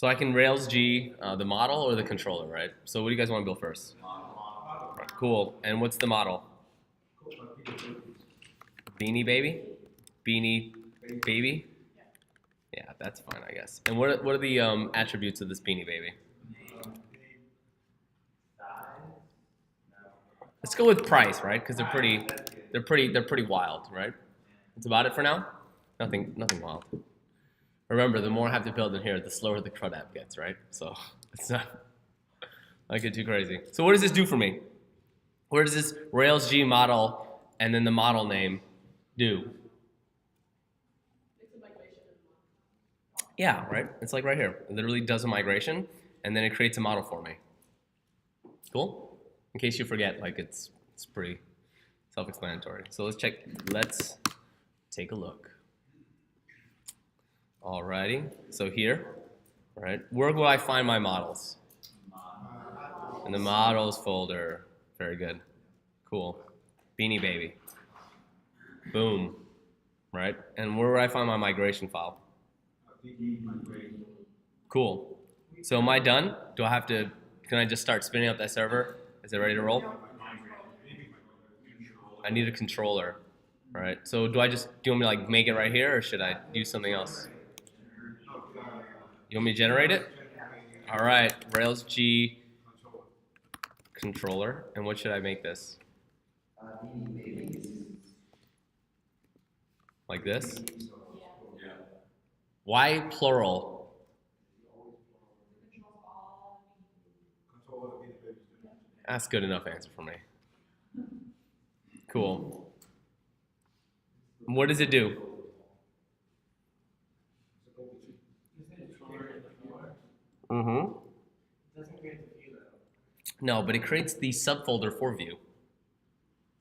So I can Rails G the model or the controller, right? So what do you guys want to build first? Cool. And what's the model? Beanie baby? Beanie baby? Yeah, that's fine, I guess. And what are the attributes of this beanie baby? Let's go with price, right? Because they're pretty wild, right? That's about it for now. Nothing wild. Remember, the more I have to build in here, the slower the CRUD app gets, right? So it's not get too crazy. So what does this do for me? Where does this Rails G model and then the model name do? Yeah, right? It's like right here. It literally does a migration, and then it creates a model for me. Cool? In case you forget, like it's pretty self-explanatory. So let's take a look. Alrighty, so here, right, where will I find my models? In the models folder. Very good. Cool. Beanie baby. Boom. Right? And where would I find my migration file? Cool. So am I done? Do I have to, can I just start spinning up that server? Is it ready to roll? I need a controller. All right. So do you want me to like make it right here or should I do something else? You want me to generate it? All right. Rails G controller. And what should I make this? Like this? Why plural? That's good enough answer for me. Cool. What does it do? Mm-hmm. No, but it creates the subfolder for view,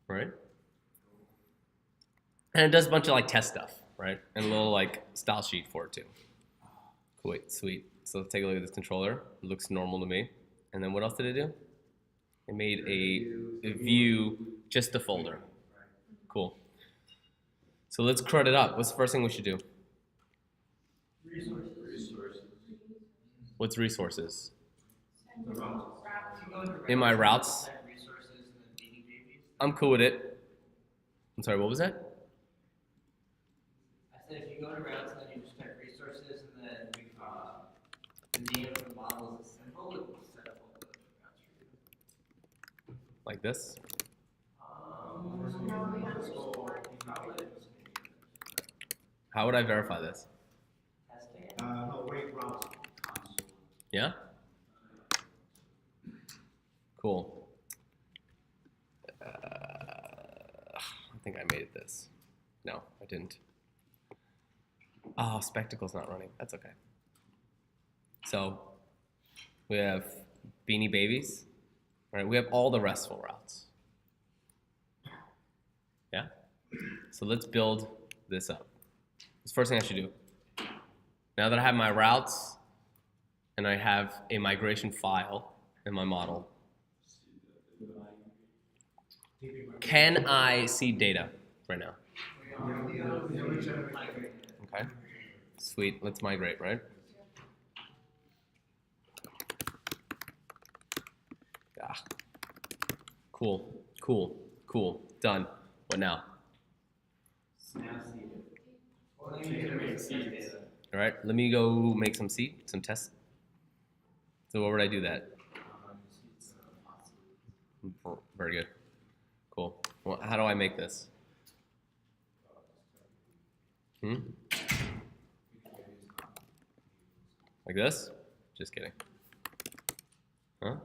right? And it does a bunch of like test stuff, right? And a little like style sheet for it too. Cool, sweet. So let's take a look at this controller. It looks normal to me. And then what else did it do? It made a view, just the folder. Cool. So let's CRUD it up. What's the first thing we should do? Resources. What's resources? In my routes. I'm cool with it. I'm sorry, what was that? I said if you go to routes and then you just type resources and then the name of the model is a symbol, it will set up all the routes for you. Like this? How would I verify this? Yeah? Cool. I think I made it this. No, I didn't. Oh, Spectacle's not running. That's okay. So we have Beanie Babies. Right? We have all the RESTful routes. Yeah? So let's build this up. That's the first thing I should do. Now that I have my routes and I have a migration file in my model, can I see data right now? Okay. Sweet. Let's migrate, right? Yeah. Cool. Cool. Cool. Done. What now? All right. Let me go make some tests. So where would I do that? Very good. Cool. Well, how do I make this? Like this? Just kidding. Huh?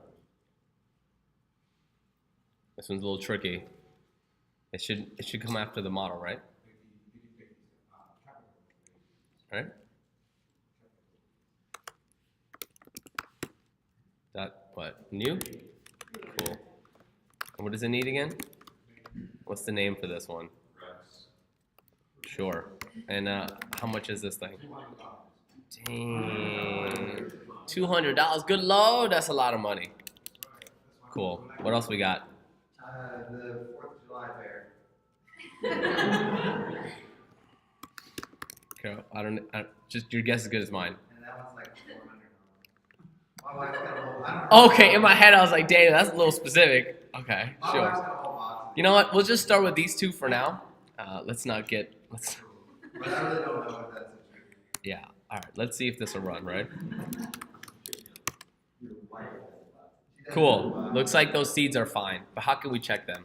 This one's a little tricky. It should come after the model, right? Right? Dot what? New? Cool. And what does it need again? What's the name for this one? Sure. And how much is this thing? Dang. $200. Good Lord, that's a lot of money. Cool. What else we got? The 4th of July fair. Okay, just your guess is as good as mine. And that one's like $400. My wife's got a whole. I don't know. Okay, in my head I was like, dang, that's a little specific. Okay, My wife's sure. got a whole box. You know what? We'll just start with these two for now. Let's not get. Let's. But I really don't know if that's a true. Yeah. All right. Let's see if this will run. Right. Cool. Looks like those seeds are fine. But how can we check them?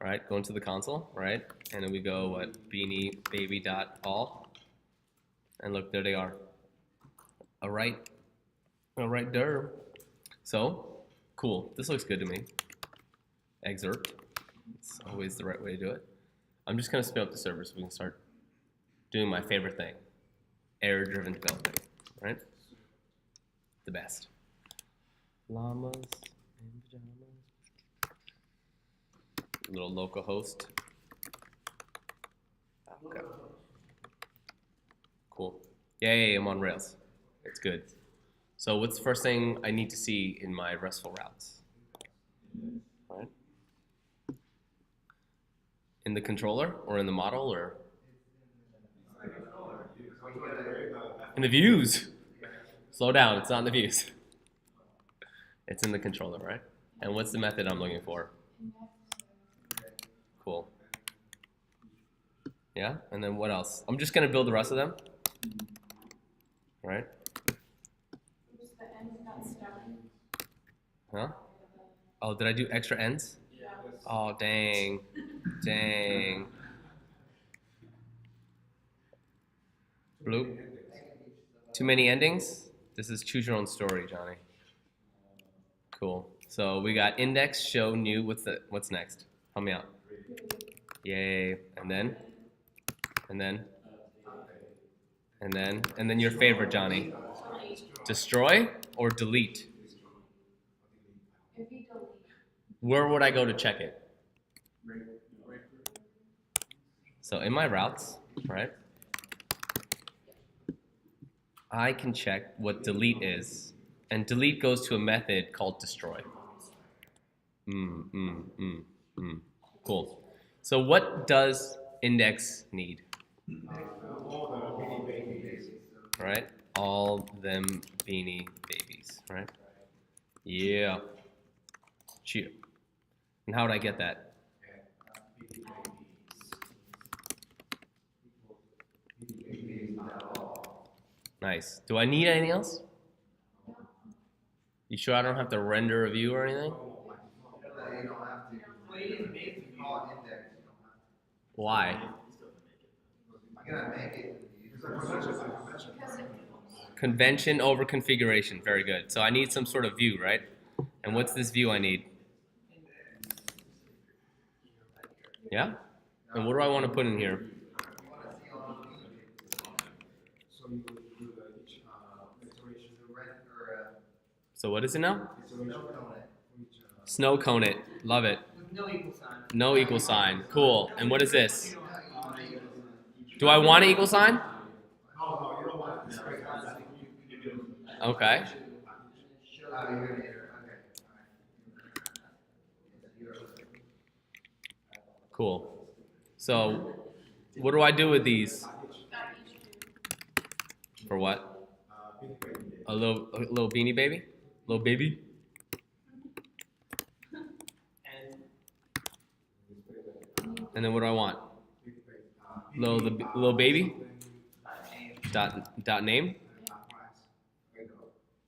All right. Go into the console. Right. And then we go what beanie baby dot all. And look, there they are. All right. All right there. So cool. This looks good to me. Excerpt. It's always the right way to do it. I'm just gonna spin up the server so we can start doing my favorite thing. Error-driven development, right? The best. Llamas and pajamas. Little local host. Okay. Cool. Yay, I'm on Rails. It's good. So what's the first thing I need to see in my RESTful routes? All right. In the controller or in the model or in the views? Slow down, it's not in the views. It's in the controller, right? And what's the method I'm looking for? Cool. Yeah, and then what else? I'm just gonna build the rest of them. Right? Huh? Oh, did I do extra ends? Oh, dang. Dang. Bloop. Too many endings? This is choose your own story, Johnny. Cool. So we got index, show, new. What's next? Help me out. Yay. And then? And then? And then? And then your favorite, Johnny. Destroy or delete? Where would I go to check it? So in my routes, right? I can check what delete is, and delete goes to a method called destroy. Cool. So what does index need? Right? All them beanie babies, right? Yeah. Cheer. And how would I get that? Nice. Do I need anything else? You sure I don't have to render a view or anything? You don't have to. Well, you didn't make it. You call it index. You don't have to. Why? You gotta make it. Convention over configuration. Very good. So I need some sort of view, right? And what's this view I need? Yeah? And what do I want to put in here? So what is it now? Snow cone it. Love it. With no equal sign. No equal sign. Cool. And what is this? Do I want an equal sign? Okay. Cool. So what do I do with these? For what? A little beanie baby? Little baby? And then what do I want? Little baby? Dot name?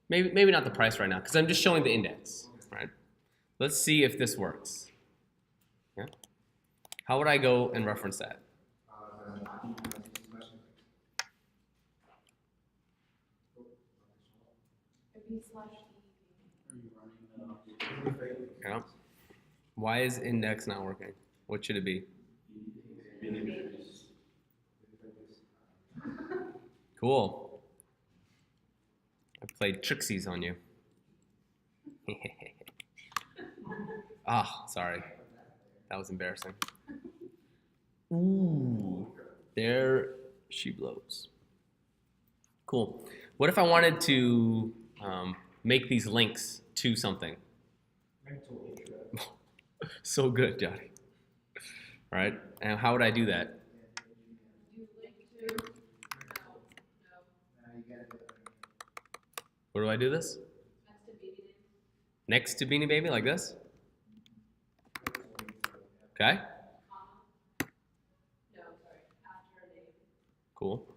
Maybe not the price right now, because I'm just showing the index, right? Let's see if this works. Yeah? How would I go and reference that? Yeah. Why is index not working? What should it be? Cool. I played tricksies on you. Sorry. That was embarrassing. Ooh, there she blows. Cool. What if I wanted to make these links to something? So good, Johnny. All right, and how would I do that? Where do I do this? Next to Beanie Baby, like this? Okay. Cool.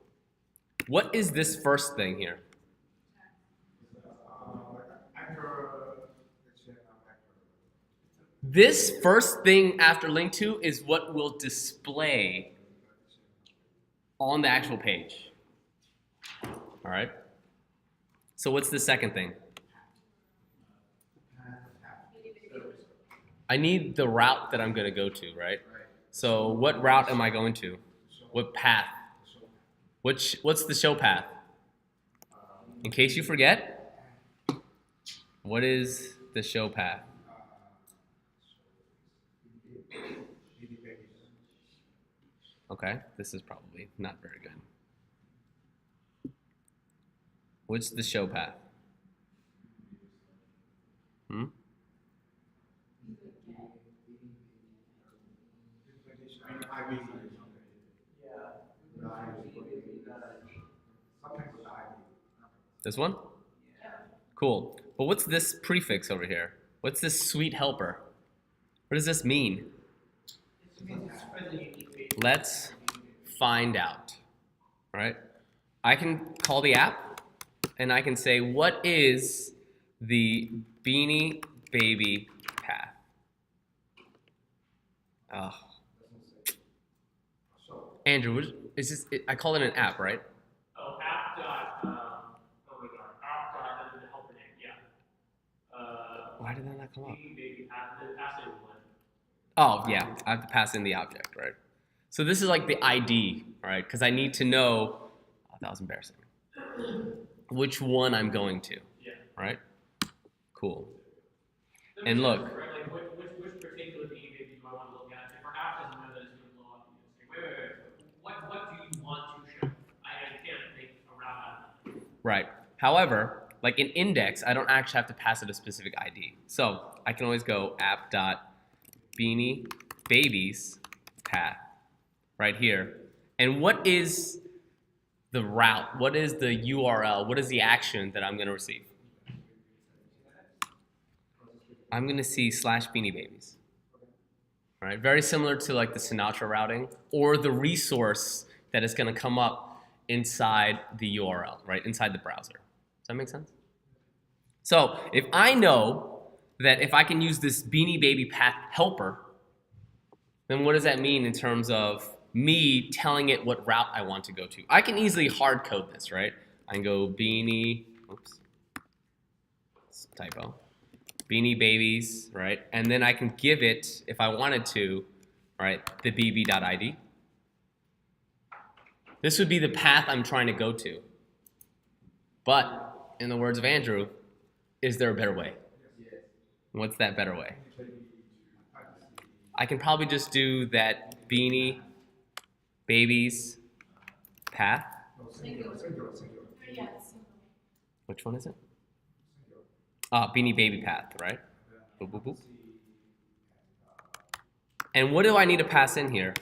What is this first thing here? This first thing after link to is what will display on the actual page. All right. So what's the second thing? I need the route that I'm going to go to, right? So what route am I going to? What path? What's the show path? In case you forget, what is the show path? Okay, this is probably not very good. What's the show path? Hmm? This one? Cool. But what's this prefix over here? What's this sweet helper? What does this mean? Let's find out. All right? I can call the app and I can say, what is the Beanie Baby path? Oh. Andrew, is this? I call it an app, right? Oh, app dot, oh my god, app dot, and then the helper name, yeah. Why did that not come up? Baby pass, then pass it one. Oh, yeah, I have to pass in the object, right? So this is like the ID, right? Because I need to know, oh, that was embarrassing, which one I'm going to, Yeah. right? Cool. And look. Right, like which particular Beanie Baby do I want to look at? If our app doesn't know that, it's going to blow up. And say, wait. What do you want to show? I can't make a route out of that. Right. However, like in index, I don't actually have to pass it a specific ID. So I can always go app.beanie babies path right here. And what is the route? What is the URL? What is the action that I'm going to receive? I'm going to see /beanie babies. All right, very similar to like the Sinatra routing or the resource that is going to come up inside the URL, right, inside the browser. Does that make sense? So if I know that if I can use this Beanie Baby path helper, then what does that mean in terms of me telling it what route I want to go to? I can easily hard code this, right? I can go Beanie, oops, typo. Beanie Babies, right? And then I can give it, if I wanted to, right, the bb.id. This would be the path I'm trying to go to. But, in the words of Andrew, is there a better way? What's that better way? I can probably just do that Beanie Babies path. Which one is it? Beanie Baby path, right? Boop, boop, boop. And what do I need to pass in here?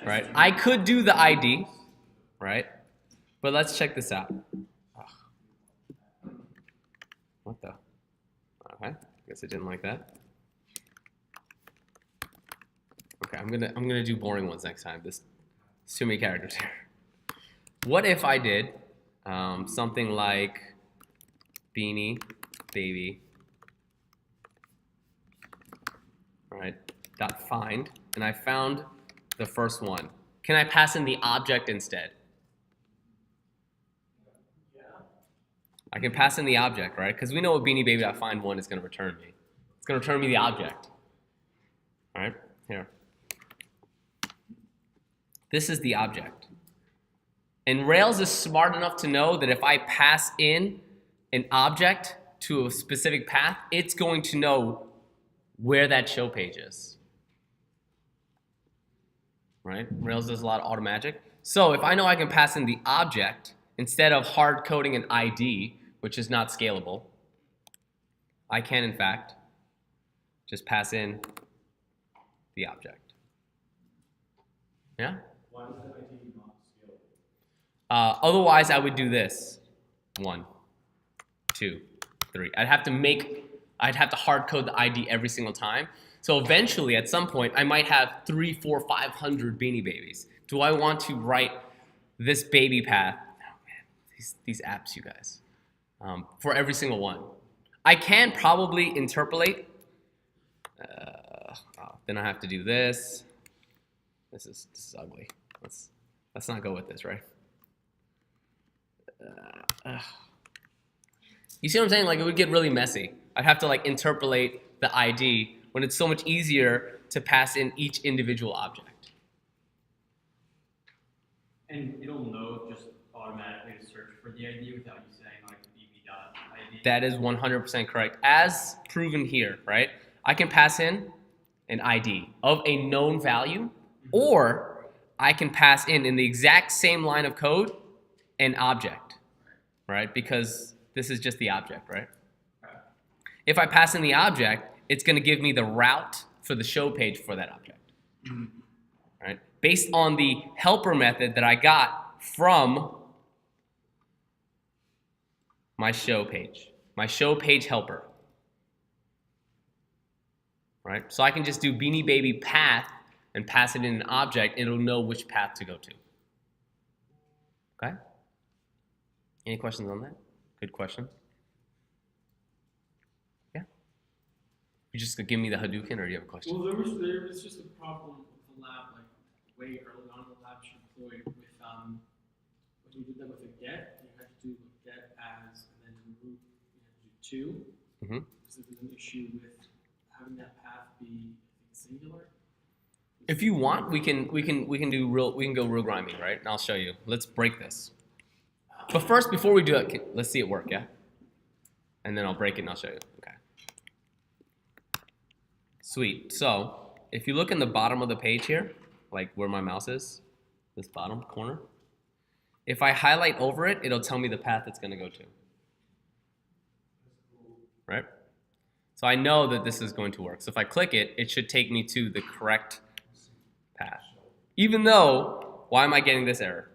Right? I could do the ID, right? But let's check this out. Ugh. What the? Okay, guess I didn't like that. Okay, I'm gonna do boring ones next time. There's too many characters here. What if I did something like Beanie Baby, right, dot find, and I found the first one. Can I pass in the object instead? Yeah. I can pass in the object, right? Because we know what Beanie Baby dot find one is going to return me. It's going to return me the object. All right, here. This is the object. And Rails is smart enough to know that if I pass in an object to a specific path, it's going to know where that show page is. Right? Rails does a lot of automagic. So if I know I can pass in the object instead of hard coding an ID, which is not scalable, I can in fact just pass in the object. Yeah? Why is the ID not scalable? Otherwise, I would do this. 1, 2, 3. I'd have to hard code the ID every single time. So eventually, at some point, I might have 300, 400, 500 Beanie Babies. Do I want to write this baby path? Oh man, these apps, you guys, for every single one. I can probably interpolate. Then I have to do this. This is ugly. Let's not go with this, right? You see what I'm saying? Like, it would get really messy. I'd have to like interpolate the ID when it's so much easier to pass in each individual object. And it'll know just automatically to search for the ID without you saying like bb.id. That is 100% correct. As proven here, right? I can pass in an ID of a known value, or I can pass in the exact same line of code, an object, right? Because this is just the object, right? If I pass in the object, it's going to give me the route for the show page for that object, right? Based on the helper method that I got from my show page helper, right? So I can just do Beanie Baby path and pass it in an object, and it'll know which path to go to. Okay? Any questions on that? Good question. Yeah? You just give me the Hadouken, or do you have a question? Well, there was just a problem with the lab, like way early on in the lab she employed with when you did that with a get, you had to do a get as and then root, you had to do 2. Mm-hmm. So there was an issue with having that path be, I think, singular. If you want, we can go real grimy, right? And I'll show you. Let's break this. But first, before we do it, let's see it work, yeah? And then I'll break it and I'll show you. Okay. Sweet. So if you look in the bottom of the page here, like where my mouse is, this bottom corner, if I highlight over it, it'll tell me the path it's going to go to. Right? So I know that this is going to work. So if I click it, it should take me to the correct path. Even though, why am I getting this error?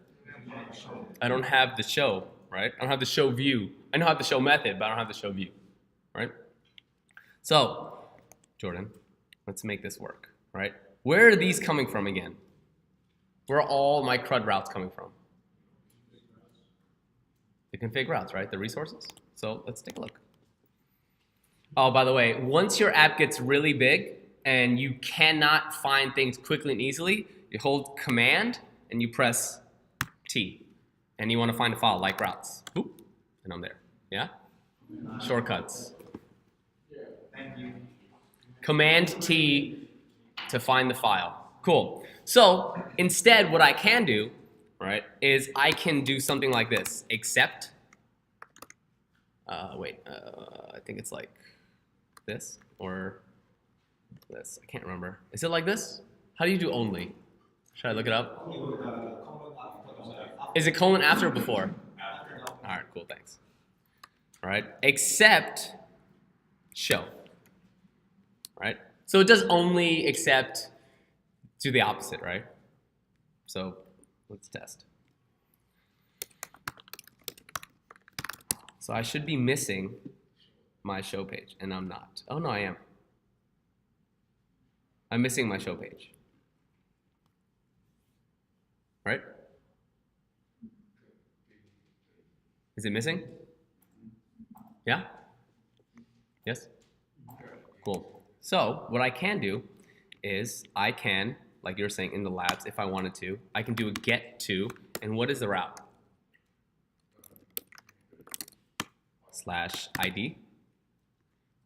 I don't have the show, right? I don't have the show view. I know I have the show method, but I don't have the show view, right? So, Jordan, let's make this work, right? Where are these coming from again? Where are all my CRUD routes coming from? The config routes, right? The resources. So let's take a look. Oh, by the way, once your app gets really big and you cannot find things quickly and easily, you hold Command and you press T. And you want to find a file like routes. Boop, and I'm there. Yeah? Shortcuts. Thank you. Command T to find the file. Cool. So instead, what I can do, right, is I can do something like this. Except, I think it's like this or this. I can't remember. Is it like this? How do you do only? Should I look it up? Is it colon after or before? All right, cool, thanks. All right, except show. Right? So it does only except do the opposite, right? So let's test. So I should be missing my show page, and I'm not. Oh, no, I am. I'm missing my show page. Right? Is it missing? Yeah? Yes? Cool. So what I can do is I can, like you were saying in the labs, if I wanted to, I can do a get to, and what is the route? /ID,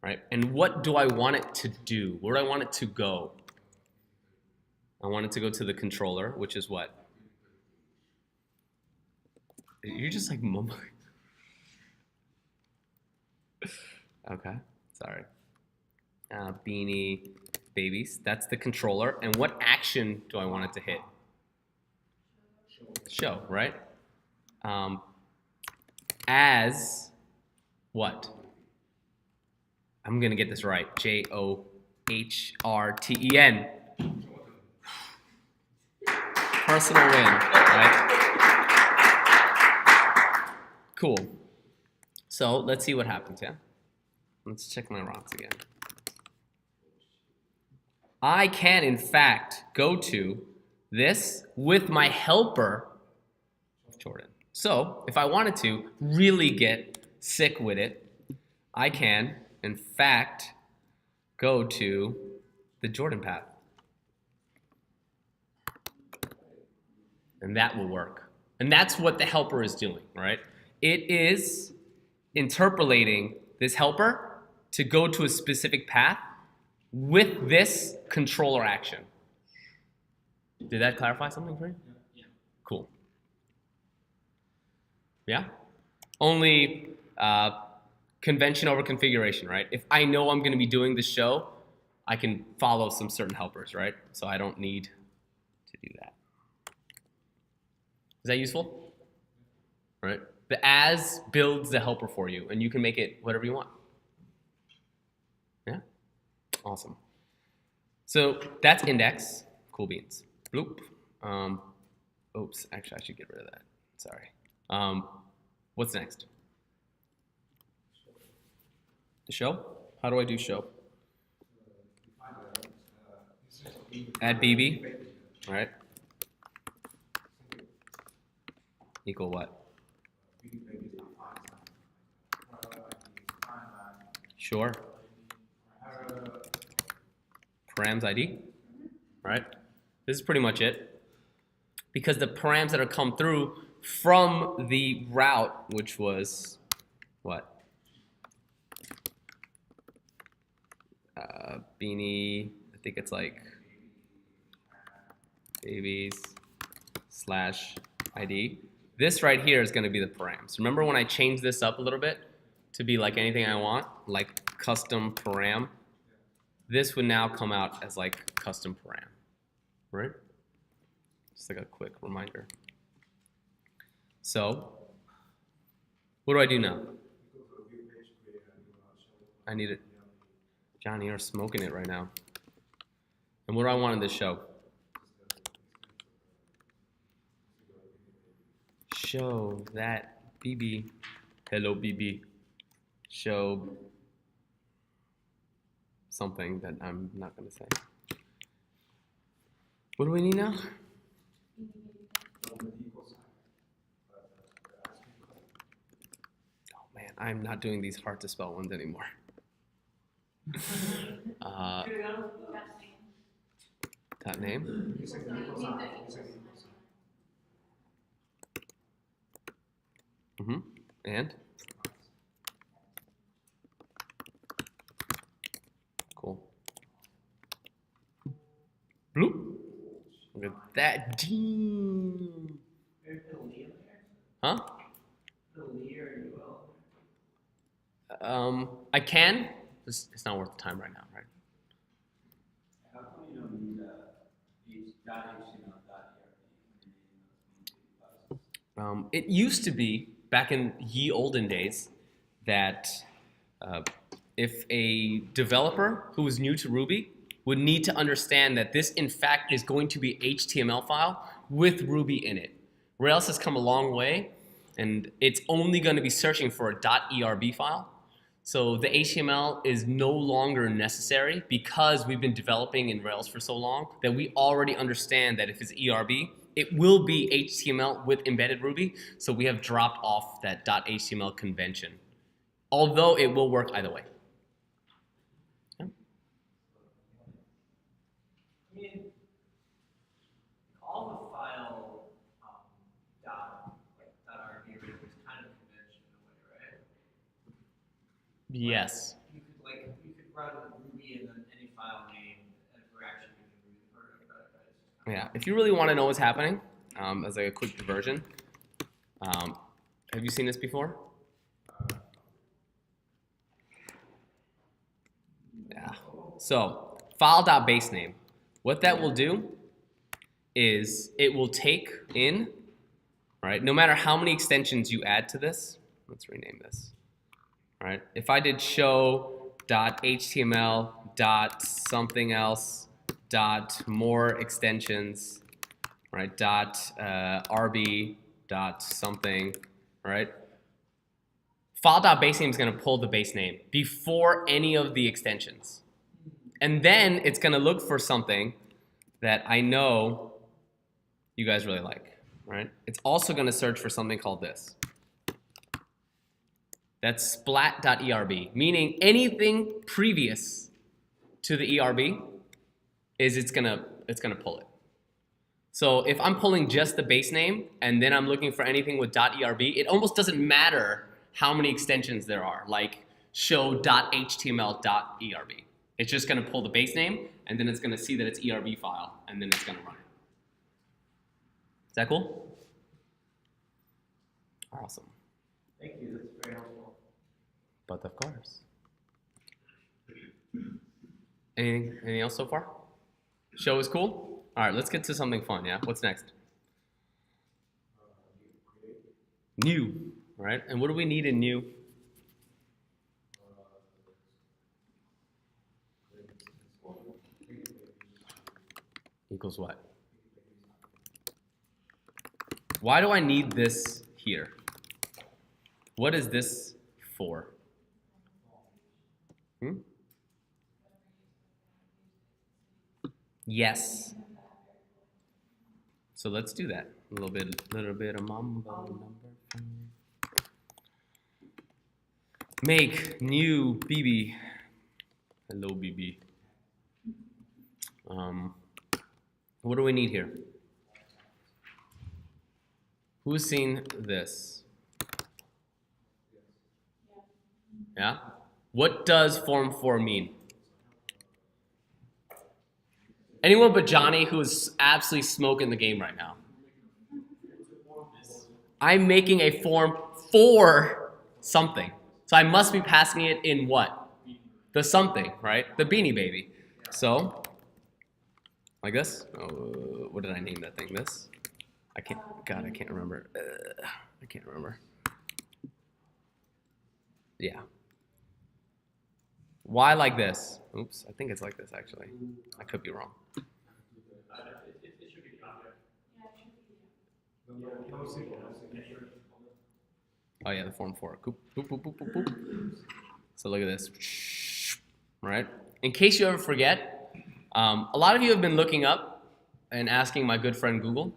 right? And what do I want it to do? Where do I want it to go? I want it to go to the controller, which is what? You're just like mumbling. Okay, sorry. Beanie Babies, that's the controller. And what action do I want it to hit? Show, right? As what? I'm gonna get this right. JOHRTEN. Personal win, right? Cool. So let's see what happens, yeah? Let's check my rocks again. I can, in fact, go to this with my helper, Jordan. So if I wanted to really get sick with it, I can, in fact, go to the Jordan path. And that will work. And that's what the helper is doing, right? It is interpolating this helper to go to a specific path with this controller action. Did that clarify something for you? Yeah. Cool. Yeah? Only convention over configuration, right? If I know I'm going to be doing this show, I can follow some certain helpers, right? So I don't need to do that. Is that useful? Right? The as builds the helper for you, and you can make it whatever you want. Yeah? Awesome. So that's index. Cool beans. Bloop. Oops, actually, I should get rid of that. Sorry. What's next? The show? How do I do show? Add BB. All right. Equal what? Sure. Params ID. Right? This is pretty much it. Because the params that are come through from the route, which was what? Beanie, I think it's like babies / ID. This right here is going to be the params. Remember when I changed this up a little bit to be like anything I want, like custom param? This would now come out as like custom param, right? Just like a quick reminder. So, what do I do now? I need it. Johnny, you're smoking it right now. And what do I want in this show? Show that BB. Hello, BB. Show something that I'm not going to say. What do we need now? Oh man, I'm not doing these hard to spell ones anymore. Dot name. And cool. Bloop. Look at that. Damn. Huh? I can. It's not worth the time right now, right? How come you don't need .html.erp? It used to be, back in ye olden days, that if a developer who was new to Ruby would need to understand that this, in fact, is going to be HTML file with Ruby in it. Rails has come a long way, and it's only going to be searching for a .erb file. So the HTML is no longer necessary because we've been developing in Rails for so long that we already understand that if it's ERB, it will be HTML with embedded Ruby. So we have dropped off that .html convention, although it will work either way. Yeah. I mean, all the file .rb is kind of convention in a way, right? Yes. You could run Ruby and then any file name and we're actually using Ruby for it, right? Yeah. If you really want to know what's happening, as like a quick diversion, have you seen this before? Yeah. So file.basename. What that will do is it will take in, right? No matter how many extensions you add to this, let's rename this. All right. If I did show.html something else more extensions, right? rb something, right? file.basename is going to pull the base name before any of the extensions. And then it's going to look for something that I know you guys really like, right? It's also going to search for something called this. That's splat.erb, meaning anything previous to the ERB is it's gonna pull it. So if I'm pulling just the base name and then I'm looking for anything with .erb, it almost doesn't matter how many extensions there are, like show.html.erb. It's just gonna pull the base name and then it's gonna see that it's ERB file and then it's gonna run it. Is that cool? Awesome. Thank you, that's very helpful. But of course. Anything else so far? Show is cool? All right, let's get to something fun, yeah? What's next? New, all right? And what do we need in new? Equals what? Why do I need this here? What is this for? Yes. So let's do that. A little bit of mambo number. Make new BB. Hello BB. What do we need here? Who's seen this? Yeah? What does form 4 mean? Anyone but Johnny, who is absolutely smoking the game right now. I'm making a form for something. So I must be passing it in what? The something, right? The Beanie Baby. So, like this? Oh, what did I name that thing? This? I can't remember. I can't remember. Yeah. Why like this? Oops, I think it's like this actually. I could be wrong. It should be the object. Oh yeah, the form 4. Boop, boop, boop, boop, boop, boop. So look at this. Right? In case you ever forget, a lot of you have been looking up and asking my good friend Google.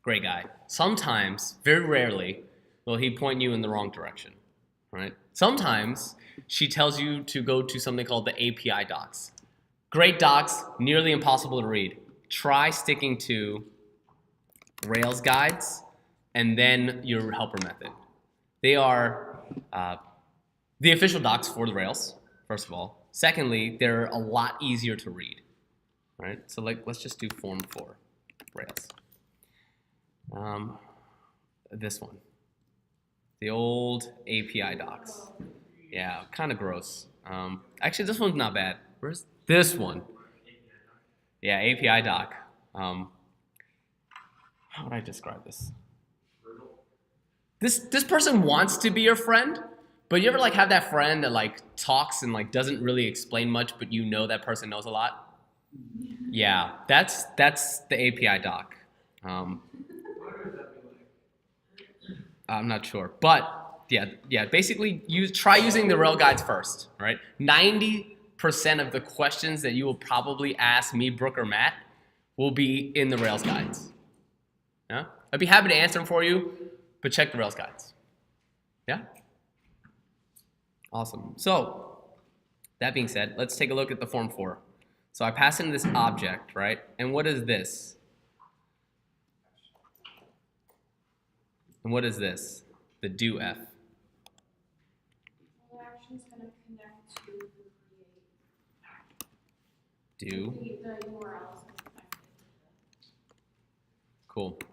Great guy. Sometimes, very rarely, will he point you in the wrong direction. Right? Sometimes she tells you to go to something called the API docs. Great docs, nearly impossible to read. Try sticking to Rails guides and then your helper method. They are the official docs for the Rails, first of all. Secondly, they're a lot easier to read. Right? So let's just do form 4 Rails. This one. The old API docs. Yeah, kind of gross. Actually, this one's not bad. Where's this one? Yeah, API doc. How would I describe this? This person wants to be your friend, but you ever like have that friend that like talks and like doesn't really explain much, but you know that person knows a lot? Yeah, that's the API doc. I'm not sure, but yeah. Basically, try using the Rail guides first, right? 90% of the questions that you will probably ask me, Brooke, or Matt will be in the Rails guides. Yeah, I'd be happy to answer them for you, but check the Rails guides. Yeah, awesome. So that being said, let's take a look at the form 4. So I pass in this object, right? And what is this? And what is this? The doF. The action is going to connect to the create. Do. The URL is connected. Cool. Can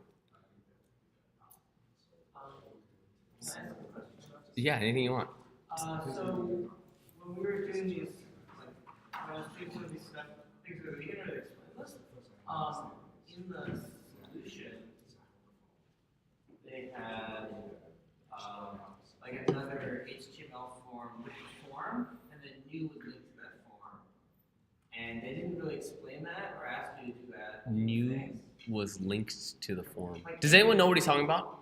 I ask a question? Yeah, anything you want. So when we were doing these, like, when I was doing some of these stuff, things that we didn't really explain this. In the solution, they had like another HTML form with a form, and then new would link to that form. And they didn't really explain that or ask you to do that. New was linked to the form. Does anyone know what he's talking about?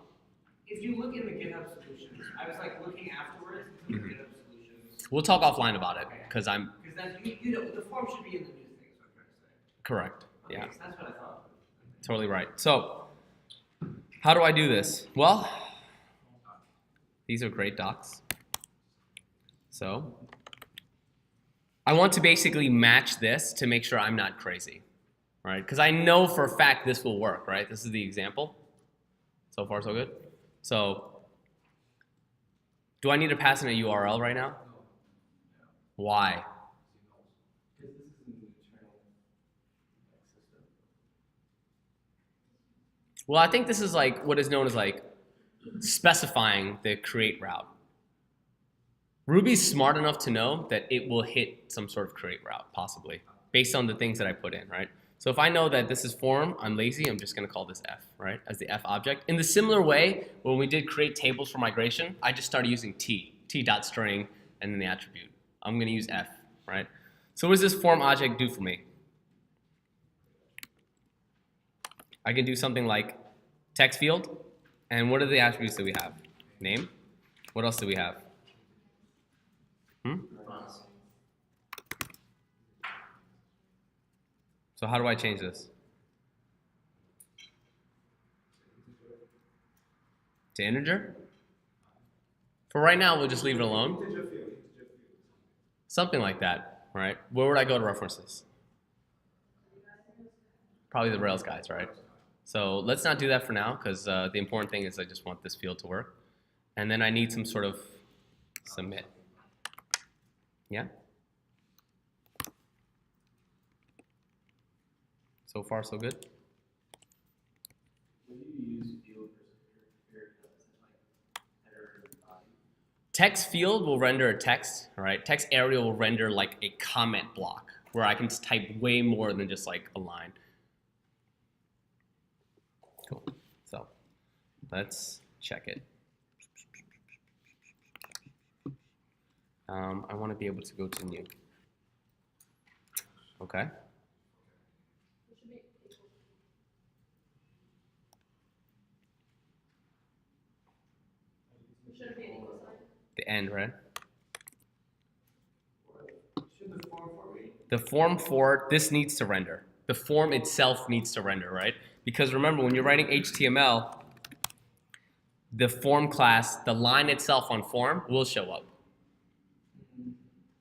if you look in the GitHub solutions, I was like looking afterwards into the Mhm. GitHub solutions. We'll talk offline about it because I'm Because that's, you know, the form should be in the new thing, is what I'm trying to say. correct. Okay, Yeah, so that's what I thought. totally right. So, how do I do this? Well, these are great docs. So, I want to basically match this to make sure I'm not crazy, right? Because I know for a fact this will work, right? This is the example. So far, so good. So, do I need to pass in a URL right now? Why? Because this is an internal system. Well, I think this is like what is known as like specifying the create route. Ruby's smart enough to know that it will hit some sort of create route, possibly, based on the things that I put in, right? So if I know that this is form, I'm lazy, I'm just gonna call this f, right, as the f object. In the similar way, when we did create tables for migration, I just started using t.string, and then the attribute. I'm gonna use f, right? So what does this form object do for me? I can do something like TextField, and what are the attributes that we have? Name. What else do we have? So how do I change this? To integer? For right now, we'll just leave it alone. Something like that, right? Where would I go to reference this? Probably the Rails guys, right? So let's not do that for now, because the important thing is I just want this field to work. And then I need some sort of submit. Yeah? So far, so good? When you use field versus period, is it like header and body? Text field will render a text, right? Text area will render like a comment block where I can type way more than just like a line. Cool. So let's check it. I want to be able to go to new. Okay. Should be an equal sign. The end, right? Should the form for me? The form for this needs to render. The form itself needs to render, right? Because remember, when you're writing HTML, the form class, the line itself on form will show up,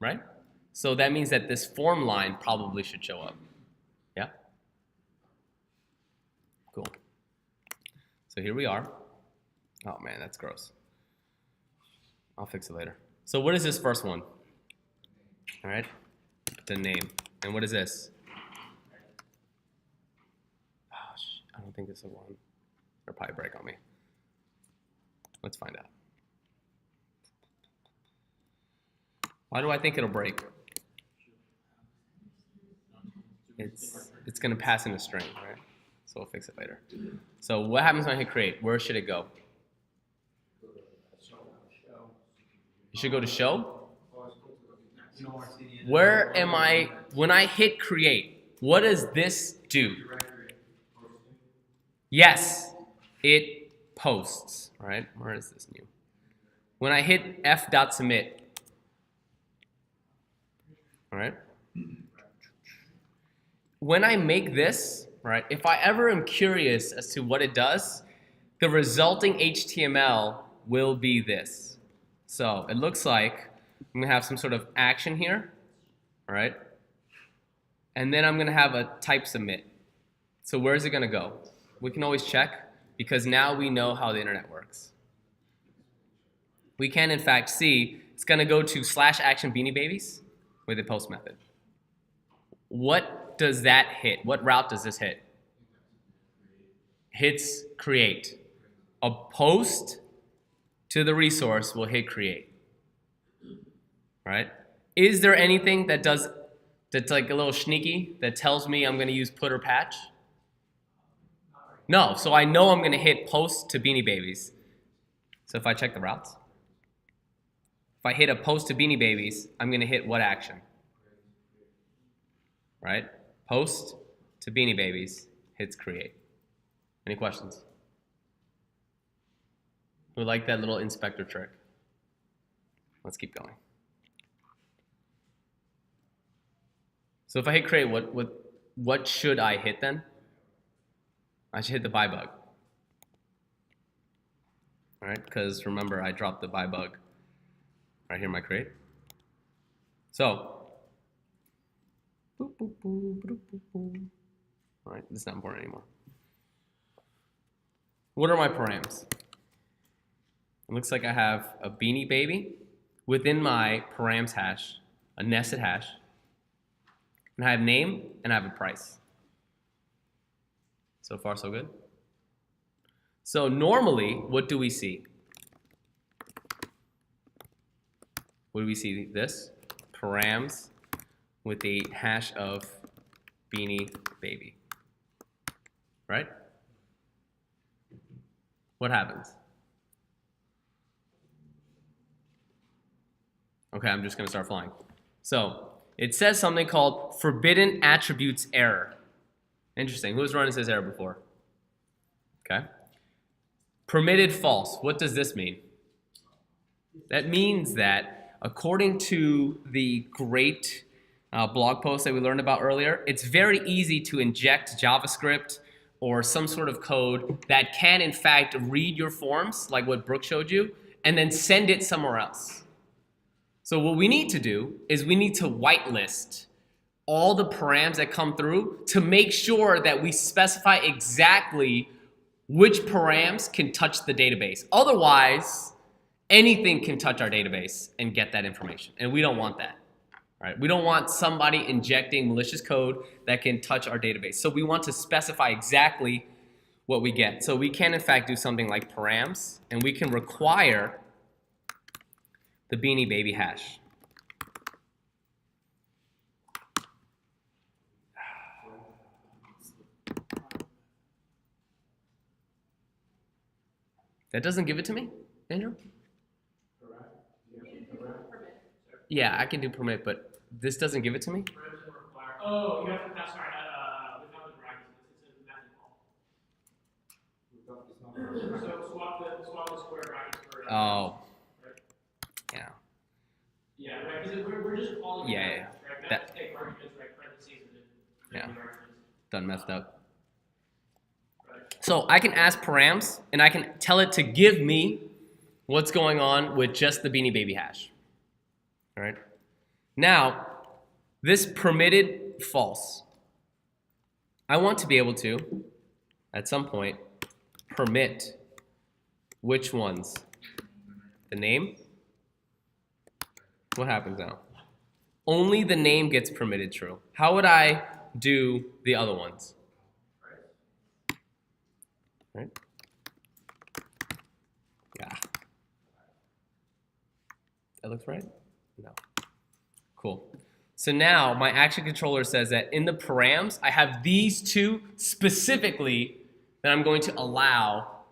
right? So that means that this form line probably should show up. Yeah? Cool. So here we are. Oh man, that's gross. I'll fix it later. So what is this first one? All right, the name. And what is this? Gosh, I don't think this is one. It'll probably break on me. Let's find out. Why do I think it'll break? It's gonna pass in a string, right? So we'll fix it later. So what happens when I hit create? Where should it go? You should go to show. Where am I, when I hit create, what does this do? Yes, it posts, right? Where is this new? When I hit f.submit, all right? When I make this, right, if I ever am curious as to what it does, the resulting HTML will be this. So it looks like I'm gonna have some sort of action here, all right? And then I'm gonna have a type submit. So where's it gonna go? We can always check because now we know how the internet works. We can in fact see it's gonna go to /action beanie babies with a post method. What does that hit? What route does this hit? Hits create. A post to the resource will hit create. Right? Is there anything that does that's like a little sneaky that tells me I'm going to use put or patch? No, so I know I'm going to hit post to beanie babies. So if I check the routes, if I hit a post to beanie babies, I'm going to hit what action? Right? Post to beanie babies hits create. Any questions? Who like that little inspector trick? Let's keep going. So if I hit create, what should I hit then? I should hit the buy bug. All right, because remember I dropped the buy bug right here in my create. So, boop, boop, boop, boop, boop, boop. All right, this is not important anymore. What are my params? It looks like I have a beanie baby within my params hash, a nested hash, and I have name and I have a price. So far, so good. So normally, what do we see? What do we see? This params with a hash of beanie baby, right? What happens? Okay, I'm just gonna start flying. So it says something called forbidden attributes error. Interesting. Who's run into this error before? Okay. Permitted false. What does this mean? That means that according to the great blog post that we learned about earlier, it's very easy to inject JavaScript or some sort of code that can in fact read your forms, like what Brooke showed you, and then send it somewhere else. So what we need to do is we need to whitelist all the params that come through to make sure that we specify exactly which params can touch the database. Otherwise, anything can touch our database and get that information, and we don't want that. Right? We don't want somebody injecting malicious code that can touch our database. So we want to specify exactly what we get. So we can in fact do something like params, and we can require the beanie baby hash. That doesn't give it to me, Andrew? Yeah, I can do permit, but this doesn't give it to me? Oh, you have to pass, sorry, without the drag, it's a method call. So swap the square brackets for. Oh. Right? Yeah. Yeah, right, because we're just calling Yeah, it yeah. right? We That- have to take arguments, right, parentheses, and then Yeah. the arguments. Done messed up. Right. So I can ask params, and I can tell it to give me what's going on with just the beanie baby hash. All right. Now, this permitted false. I want to be able to, at some point, permit which ones? The name? What happens now? Only the name gets permitted true. How would I do the other ones? Right? Yeah. That looks right? No. Cool. So now my action controller says that in the params, I have these two specifically that I'm going to allow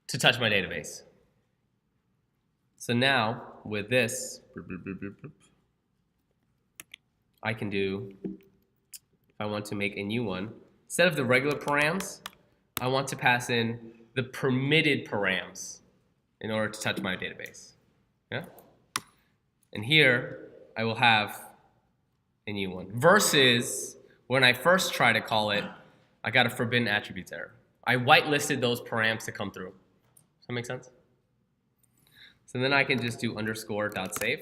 to touch my database. So now with this, I can do, if I want to make a new one, instead of the regular params, I want to pass in the permitted params in order to touch my database. Yeah? And here, I will have a new one. Versus, when I first try to call it, I got a forbidden attributes error. I whitelisted those params to come through. Does that make sense? So then I can just do _.save.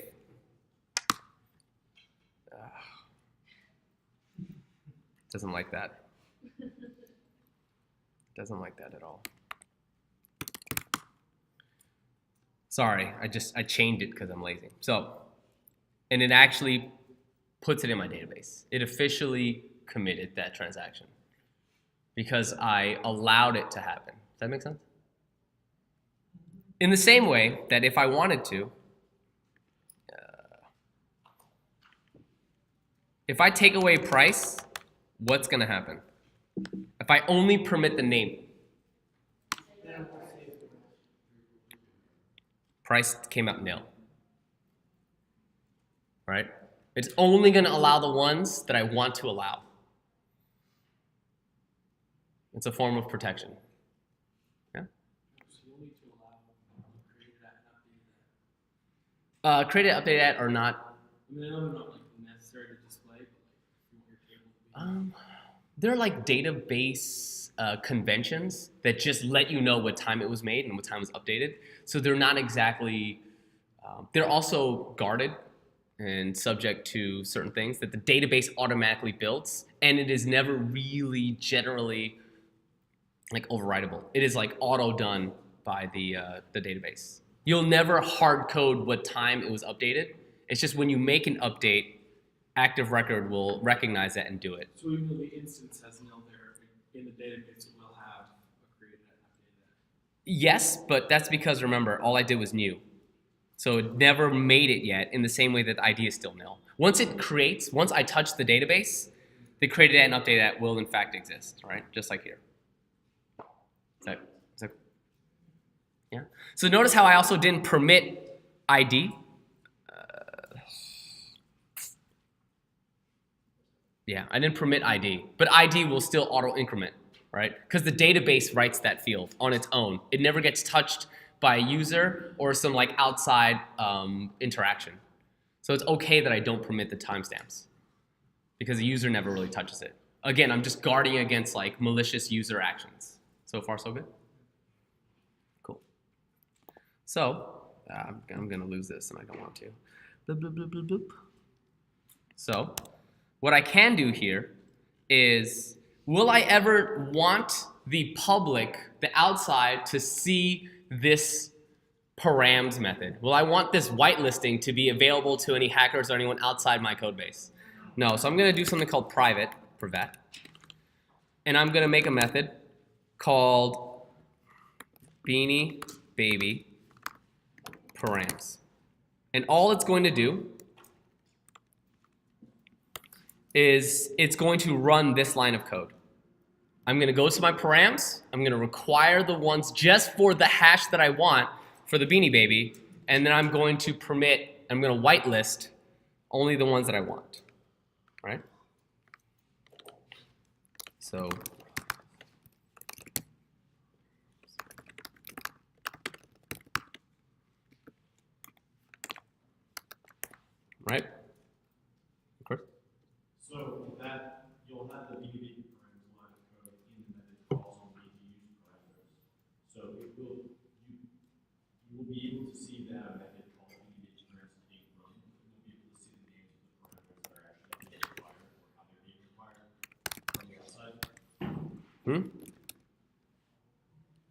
Doesn't like that. Doesn't like that at all. Sorry, I chained it because I'm lazy. So, and it actually puts it in my database. It officially committed that transaction because I allowed it to happen. Does that make sense? In the same way that if I wanted to, if I take away price, what's going to happen? If I only permit the name, price came out nil. Right? It's only going to allow the ones that I want to allow. It's a form of protection. Yeah? flexibility to allow create that and update that? Create it, update it, or not. I mean, I know they're not like necessary to display, but like if you want your table to be. They're like database conventions that just let you know what time it was made and what time it was updated. So they're not exactly, they're also guarded and subject to certain things that the database automatically builds, and it is never really generally like overridable. It is like auto done by the database. You'll never hard code what time it was updated. It's just when you make an update, Active Record will recognize that and do it. So even though the instance has nil there, in the database it will have a created and updated that. Yes, but that's because remember, all I did was new. So it never made it yet in the same way that the ID is still nil. Once it creates, once I touch the database, the created and updated at will in fact exist, right? Just like here. Is that yeah? So notice how I also didn't permit ID. Yeah, I didn't permit ID, but ID will still auto increment, right? Because the database writes that field on its own. It never gets touched by a user or some like outside interaction. So it's okay that I don't permit the timestamps because the user never really touches it. Again, I'm just guarding against like malicious user actions. So far, so good? Cool. So, I'm gonna lose this and I don't want to. Bloop, bloop, bloop, bloop, bloop. So, what I can do here is, will I ever want the public, the outside, to see this params method? Will I want this whitelisting to be available to any hackers or anyone outside my code base? No, so I'm gonna do something called private for that. And I'm gonna make a method called beanie baby params. And all it's going to do is it's going to run this line of code. I'm going to go to my params. I'm going to require the ones just for the hash that I want for the beanie baby, and then I'm going to permit, I'm going to whitelist only the ones that I want, right? So right? Of course. So that you'll have the beanie params line of code in the method to also be use parameters. So it will you will be able to see that a method called beanie params is being run. You'll be able to see the names of the parameters that are actually being required or how they're being required from the outside.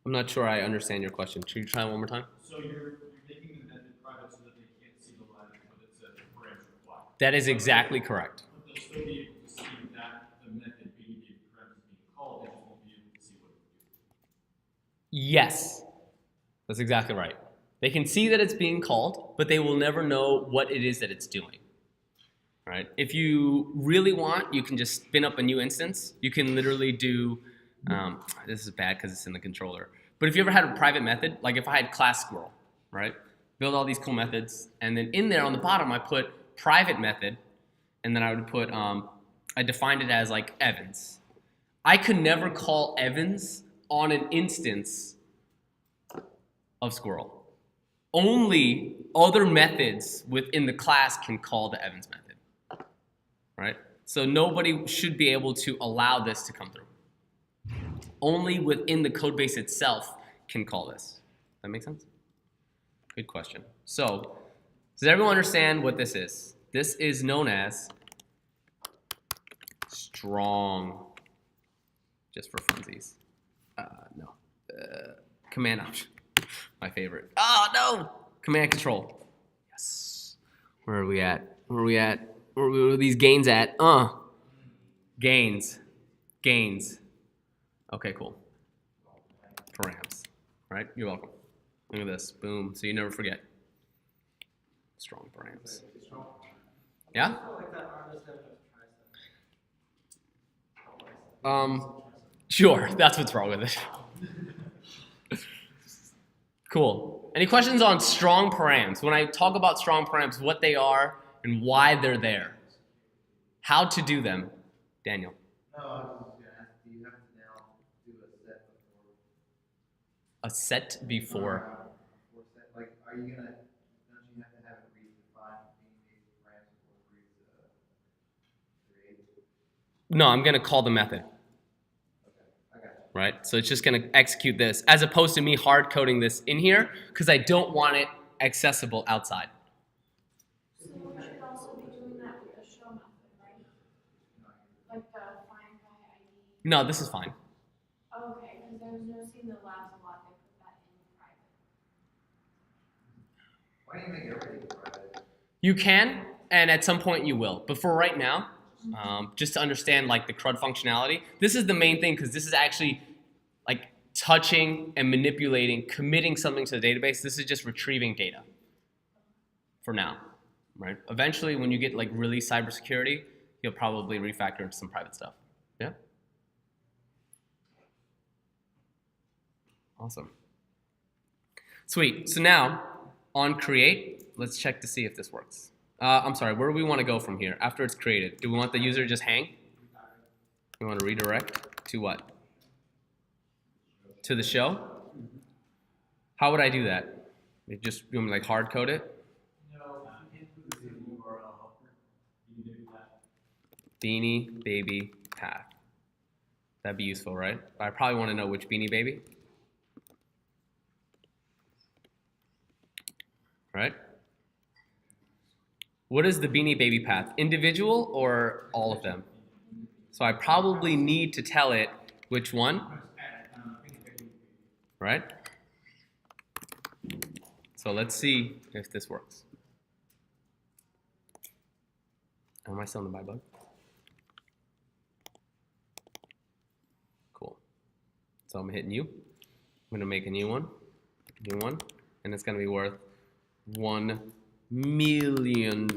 I'm not sure I understand your question. Should you try one more time? So you're making the method private so that they can't see the line of code that says params required. That is exactly correct. But they'll still be able to see that the method beanie params is being called. They just won't be able to see what it's doing. Yes, that's exactly right. They can see that it's being called, but they will never know what it is that it's doing. Right? If you really want, you can just spin up a new instance. You can literally do, this is bad because it's in the controller. But if you ever had a private method, like if I had class squirrel, right? Build all these cool methods, and then in there on the bottom I put private method, and then I would put, I defined it as like Evans. I could never call Evans on an instance of squirrel. Only other methods within the class can call the Evans method, right? So nobody should be able to allow this to come through. Only within the code base itself can call this. That make sense? Good question. So, does everyone understand what this is? This is known as strong, just for funsies. No. Command option. My favorite. Oh, no! Command control. Yes. Where are we at? Where are we at? Where are these gains at? Gains. Gains. Okay, cool. Params. Right? You're welcome. Look at this. Boom. So you never forget. Strong params. Yeah? Sure. That's what's wrong with it. Cool. Any questions on strong params? When I talk about strong params, what they are and why they're there. How to do them. Daniel. No, I was just gonna ask, do you have to now do a set A set before. Like, are you gonna, don't you have to have it redefined being params before create? No, I'm gonna call the method. Okay, I got you. Right? So it's just gonna execute this as opposed to me hard coding this in here because I don't want it accessible outside. So we should also be doing that with the show method, right? Like the find by ID. No, this is fine. Oh, okay, because I was noticing the labs a lot, they put that in private. Why do you make everything private? You can, and at some point you will. But for right now, just to understand like the CRUD functionality, this is the main thing because this is actually like touching and manipulating, committing something to the database. This is just retrieving data for now, right? Eventually, when you get like really cybersecurity, you'll probably refactor into some private stuff. Yeah. Awesome. Sweet. So now on create, let's check to see if this works. I'm sorry, where do we want to go from here? After it's created, do we want the user to just hang? We want to redirect to what? To the show? How would I do that? You just you want me like hard code it? No, you can put this in URL helper. You can do that. Beanie baby path. That'd be useful, right? But I probably want to know which beanie baby. Right? What is the beanie baby path? Individual or all of them? So I probably need to tell it which one. Right? So let's see if this works. Am I still in the buy bug? Cool. So I'm hitting new. I'm gonna make a new one, and it's gonna be worth $1 million.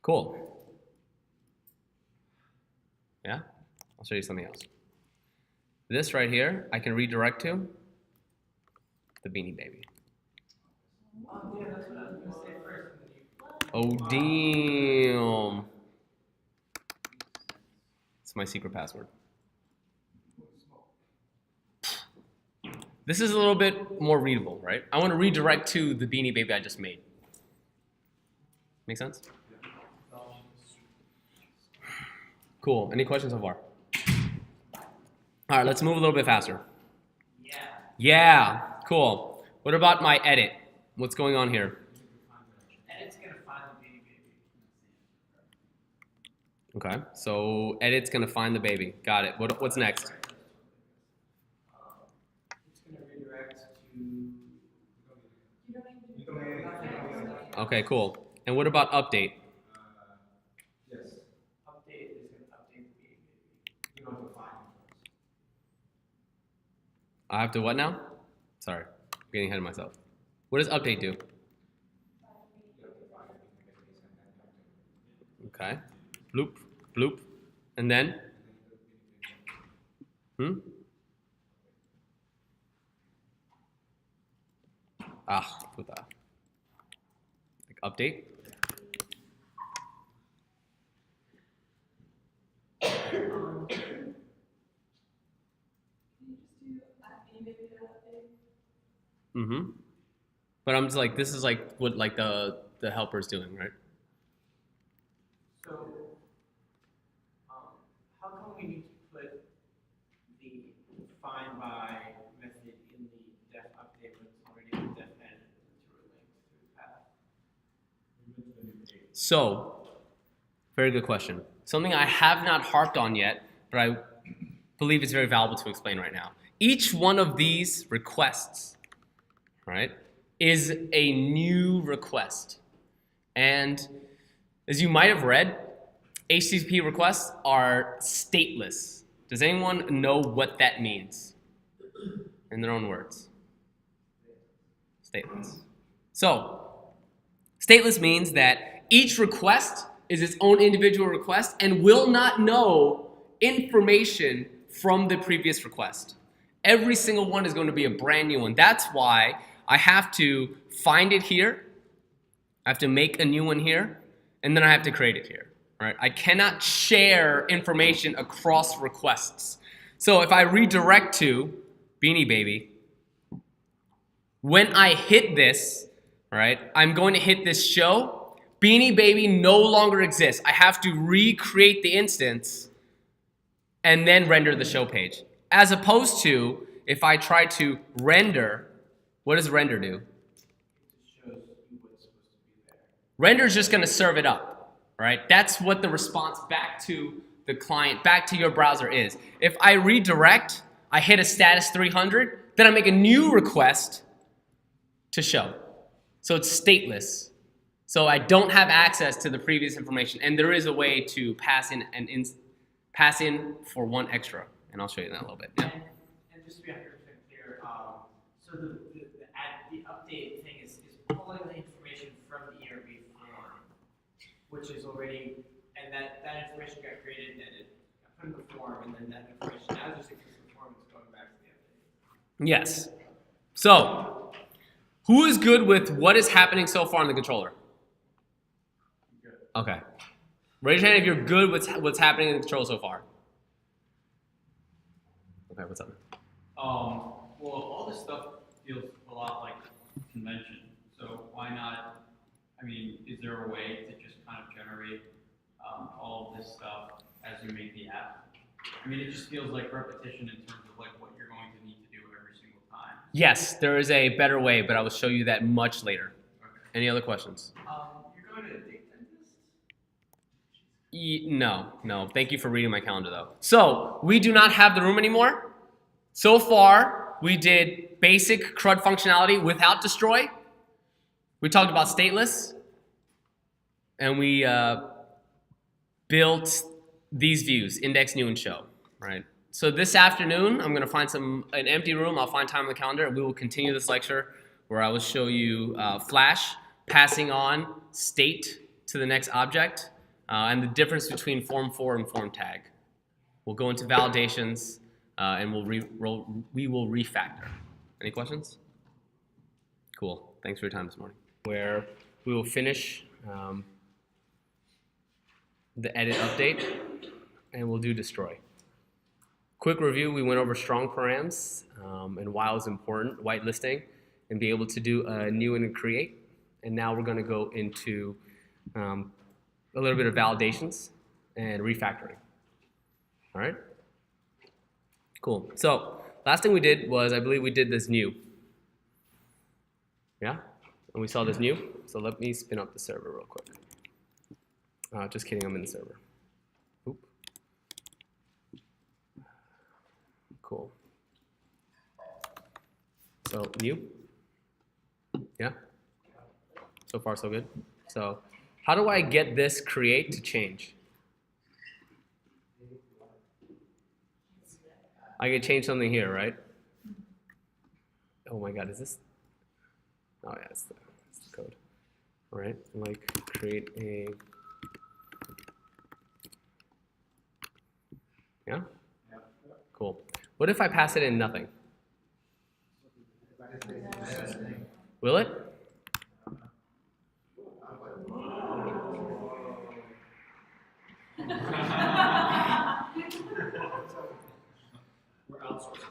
Cool. Yeah? I'll show you something else. This right here, I can redirect to the beanie baby. Oh, yeah, that's what I was gonna say first. Oh, damn. It's my secret password. This is a little bit more readable, right? I want to redirect to the beanie baby I just made. Make sense? Cool. Any questions so far? All right, let's move a little bit faster. Yeah. Yeah, cool. What about my edit? What's going on here? Edit's gonna find the baby. Okay, so edit's gonna find the baby. Got it. What's next? It's gonna redirect to. You don't need to. Okay, cool. And what about update? Yes, Update is gonna update the baby. you don't have to find it. I have to what now? Sorry, I'm getting ahead of myself. What does update do? Okay. Bloop, bloop. And then? Puta. Like update? But I'm just like, this is like what like the helper's doing, right? So, how come we need to put the find by method in the def update when it's already in def end to relate to the path? So, very good question. Something I have not harped on yet, but I believe it's very valuable to explain right now. Each one of these requests, right, is a new request. And as you might have read, HTTP requests are stateless. Does anyone know what that means? In their own words. Stateless. So, stateless means that each request is its own individual request and will not know information from the previous request. Every single one is going to be a brand new one. That's why I have to find it here, I have to make a new one here, and then I have to create it here. Right? I cannot share information across requests. So if I redirect to Beanie Baby. When I hit this, right, I'm going to hit this show. Beanie Baby no longer exists. I have to recreate the instance and then render the show page. As opposed to, if I try to render, what does render do? It shows you what's supposed to be there. Render is just going to serve it up, right? That's what the response back to the client, back to your browser is. If I redirect, I hit a status 300, then I make a new request to show. So it's stateless. So I don't have access to the previous information, and there is a way to pass in for one extra, and I'll show you that in a little bit. Yeah. And just to be 100% clear, so the update thing is pulling the information from the ERB form, which is already, and that information got created and it got put in the form, and then that information now just exists in the form, it's going back to the update. Yes. So, who is good with what is happening so far in the controller? Okay. Raise your hand if you're good with what's happening in the controller so far. Okay, what's up? Well, all this stuff feels a lot like convention. So why not? I mean, is there a way to just kind of generate all of this stuff as you make the app? I mean, it just feels like repetition in terms of like what you're going to need to do every single time. Yes, there is a better way, but I will show you that much later. Okay. Any other questions? You're going to date dentist? No. Thank you for reading my calendar, though. So, we do not have the room anymore. So far, we did basic CRUD functionality without destroy. We talked about stateless. And we built these views, index, new, and show, right? So this afternoon, I'm going to find an empty room. I'll find time on the calendar, and we will continue this lecture where I will show you Flash, passing on state to the next object, and the difference between form for and form tag. We'll go into validations, and we will refactor. Any questions? Cool. Thanks for your time this morning. Where we will finish the edit update, and we'll do destroy. Quick review, we went over strong params and while is important, whitelisting, and be able to do a new and a create. And now we're going to go into a little bit of validations and refactoring. All right? Cool. So last thing we did was, I believe we did this new. Yeah? And we saw this new. So let me spin up the server real quick. Just kidding, I'm in the server. Oop. Cool. So new. Yeah? So far so good. So how do I get this create to change? I can change something here, right? Oh my god, is this? Oh yeah, it's the code. All right, like create a, yeah? Cool. What if I pass it in nothing? Will it? We're outsourcing.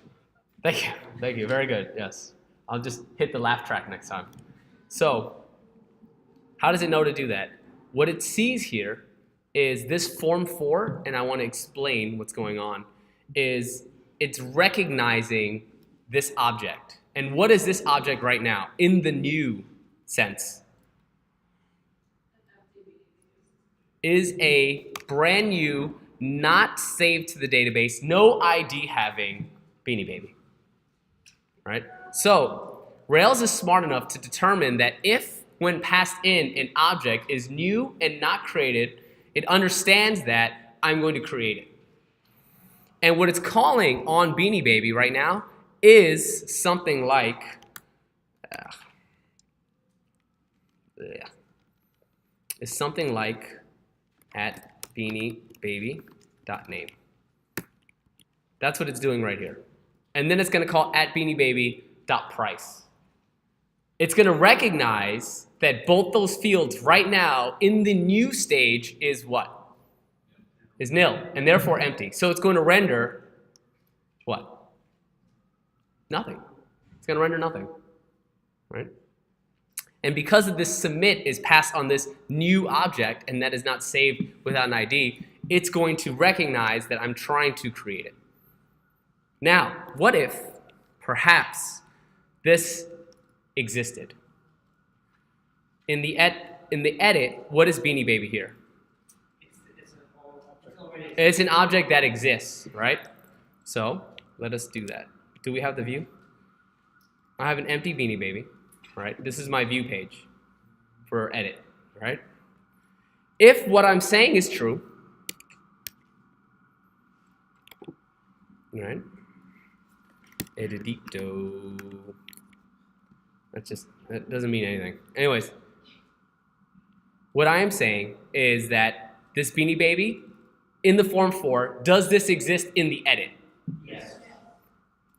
Thank you, very good, yes. I'll just hit the laugh track next time. So, how does it know to do that? What it sees here is this form for, and I want to explain what's going on, is it's recognizing this object. And what is this object right now in the new sense? Is a brand new, not saved to the database, no ID having Beanie Baby. Right? So Rails is smart enough to determine that if, when passed in, an object is new and not created, it understands that I'm going to create it. And what it's calling on Beanie Baby right now is something like, at beaniebaby.name. That's what it's doing right here. And then it's going to call at beaniebaby.price. It's going to recognize that both those fields right now in the new stage is what? Is nil, and therefore empty. So it's going to render what? Nothing. It's going to render nothing, right? And because of this submit is passed on this new object and that is not saved without an ID, it's going to recognize that I'm trying to create it. Now, what if perhaps this existed? In the edit, what is Beanie Baby here? It's an object that exists, right? So let us do that. Do we have the view? I have an empty Beanie Baby, right? This is my view page for edit, right? If what I'm saying is true, right? Editito. That doesn't mean anything. Anyways, what I am saying is that this Beanie Baby in the form 4, does this exist in the edit? Yes.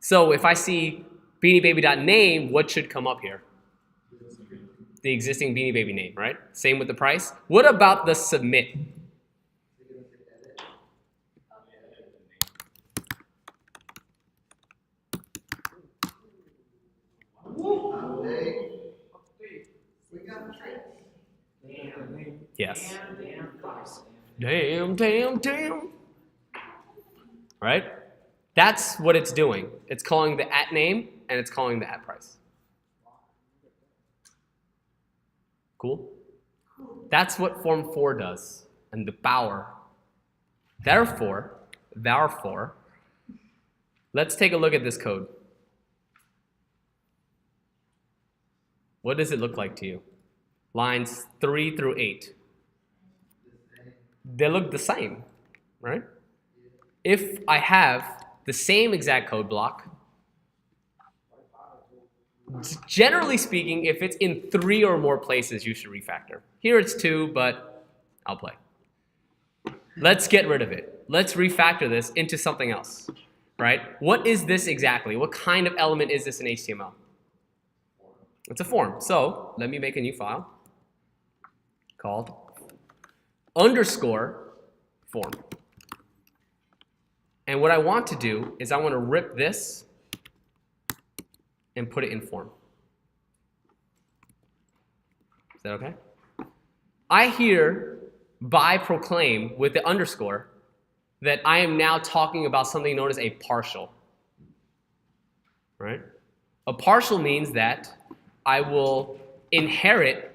So if I see beaniebaby.name, what should come up here? The existing Beanie Baby name, right? Same with the price. What about the submit? We got a trick. Yes. Damn. Damn. Right? That's what it's doing. It's calling the at name and it's calling the at price. Cool? That's what form 4 does. And the power. Therefore, let's take a look at this code. What does it look like to you? Lines 3 through 8. They look the same, right? If I have the same exact code block, generally speaking, if it's in 3 or more places, you should refactor. Here it's 2, but I'll play. Let's get rid of it. Let's refactor this into something else, right? What is this exactly? What kind of element is this in HTML? It's a form. So let me make a new file called underscore form. And what I want to do is I want to rip this and put it in form. Is that okay? I hereby proclaim with the underscore that I am now talking about something known as a partial. Right? A partial means that I will inherit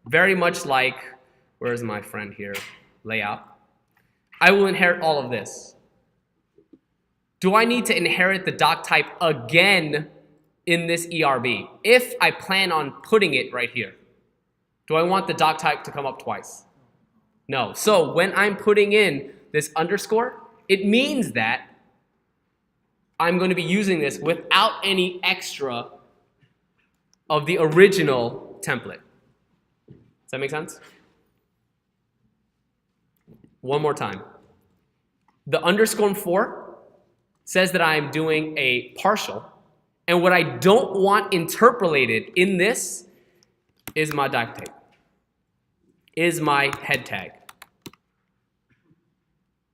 very much like, where's my friend here, layout. I will inherit all of this. Do I need to inherit the doc type again in this ERB? If I plan on putting it right here, do I want the doc type to come up twice? No. So when I'm putting in this underscore, it means that I'm going to be using this without any extra of the original template. Does that make sense? One more time. The underscore 4 says that I'm doing a partial, and what I don't want interpolated in this is my doc type, is my head tag.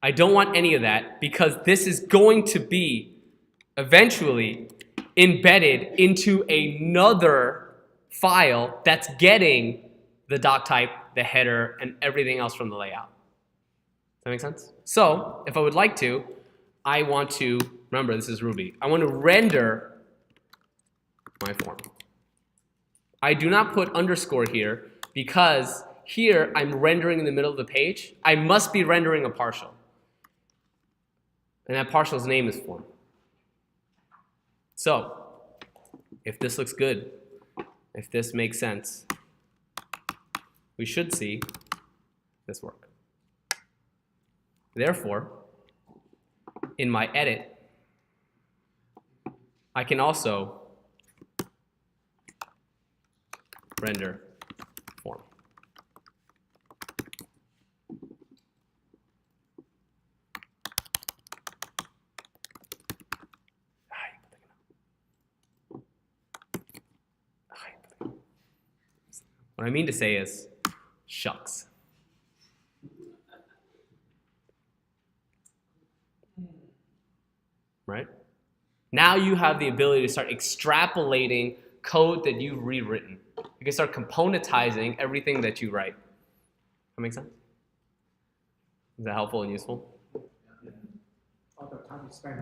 I don't want any of that because this is going to be eventually embedded into another file that's getting the doc type, the header, and everything else from the layout. Does that make sense? So if I would like to, I want to, remember this is Ruby, I want to render my form. I do not put underscore here because here I'm rendering in the middle of the page. I must be rendering a partial. And that partial's name is form. So, if this looks good, if this makes sense, we should see this work. Therefore, in my edit, I can also render form. What I mean to say is, shucks. Right? Now you have the ability to start extrapolating code that you've rewritten. You can start componentizing everything that you write. That make sense? Is that helpful and useful?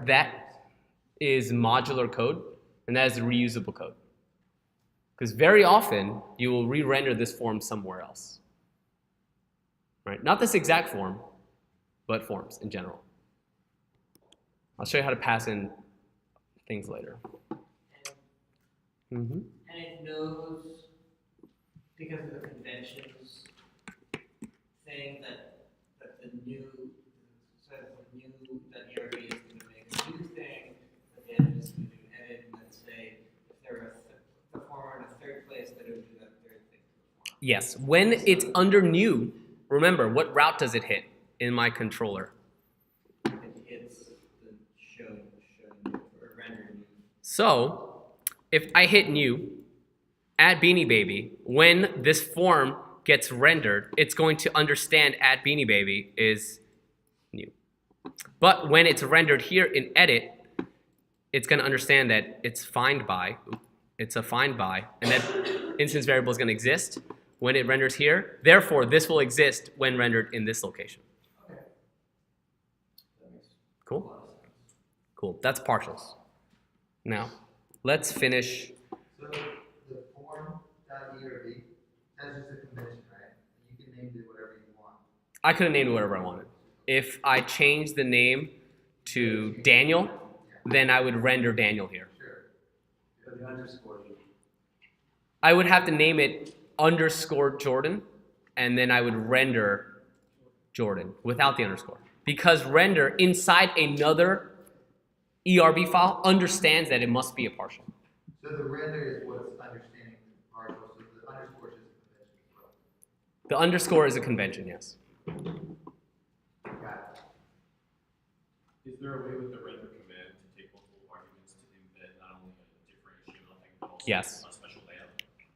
That is modular code, and that is reusable code. Because very often, you will re-render this form somewhere else. Right? Not this exact form, but forms in general. I'll show you how to pass in things later. Mm-hmm. And it knows, because of the conventions thing, that the new, so the new, that ERB is going to make a new thing, but the edit is going to do an edit, and let's say if there were the former in a third place, that it would do that third thing to the former. Yes, when it's under new, remember, what route does it hit in my controller? It hits the show new, or render new. So, if I hit new, add Beanie Baby, when this form gets rendered, it's going to understand add Beanie Baby is new. But when it's rendered here in edit, it's going to understand that it's find by, it's a find by, and that instance variable is going to exist when it renders here. Therefore, this will exist when rendered in this location. Okay. That makes Cool? a lot of sense. Cool. That's partials. Now, let's finish. So the form.erb, that's just a convention, right? You can name it whatever you want. I could have named it whatever I wanted. If I changed the name to Daniel, then I would render Daniel here. Sure. But the underscore. I would have to name it underscore Jordan, and then I would render Jordan without the underscore. Because render inside another ERB file understands that it must be a partial. So the render is what's understanding the partial, so the underscore is just a convention as well. The underscore is a convention, yes. Got Is there a way with the render command to take multiple arguments to embed not only a differential thing, but also Yes. a special layout?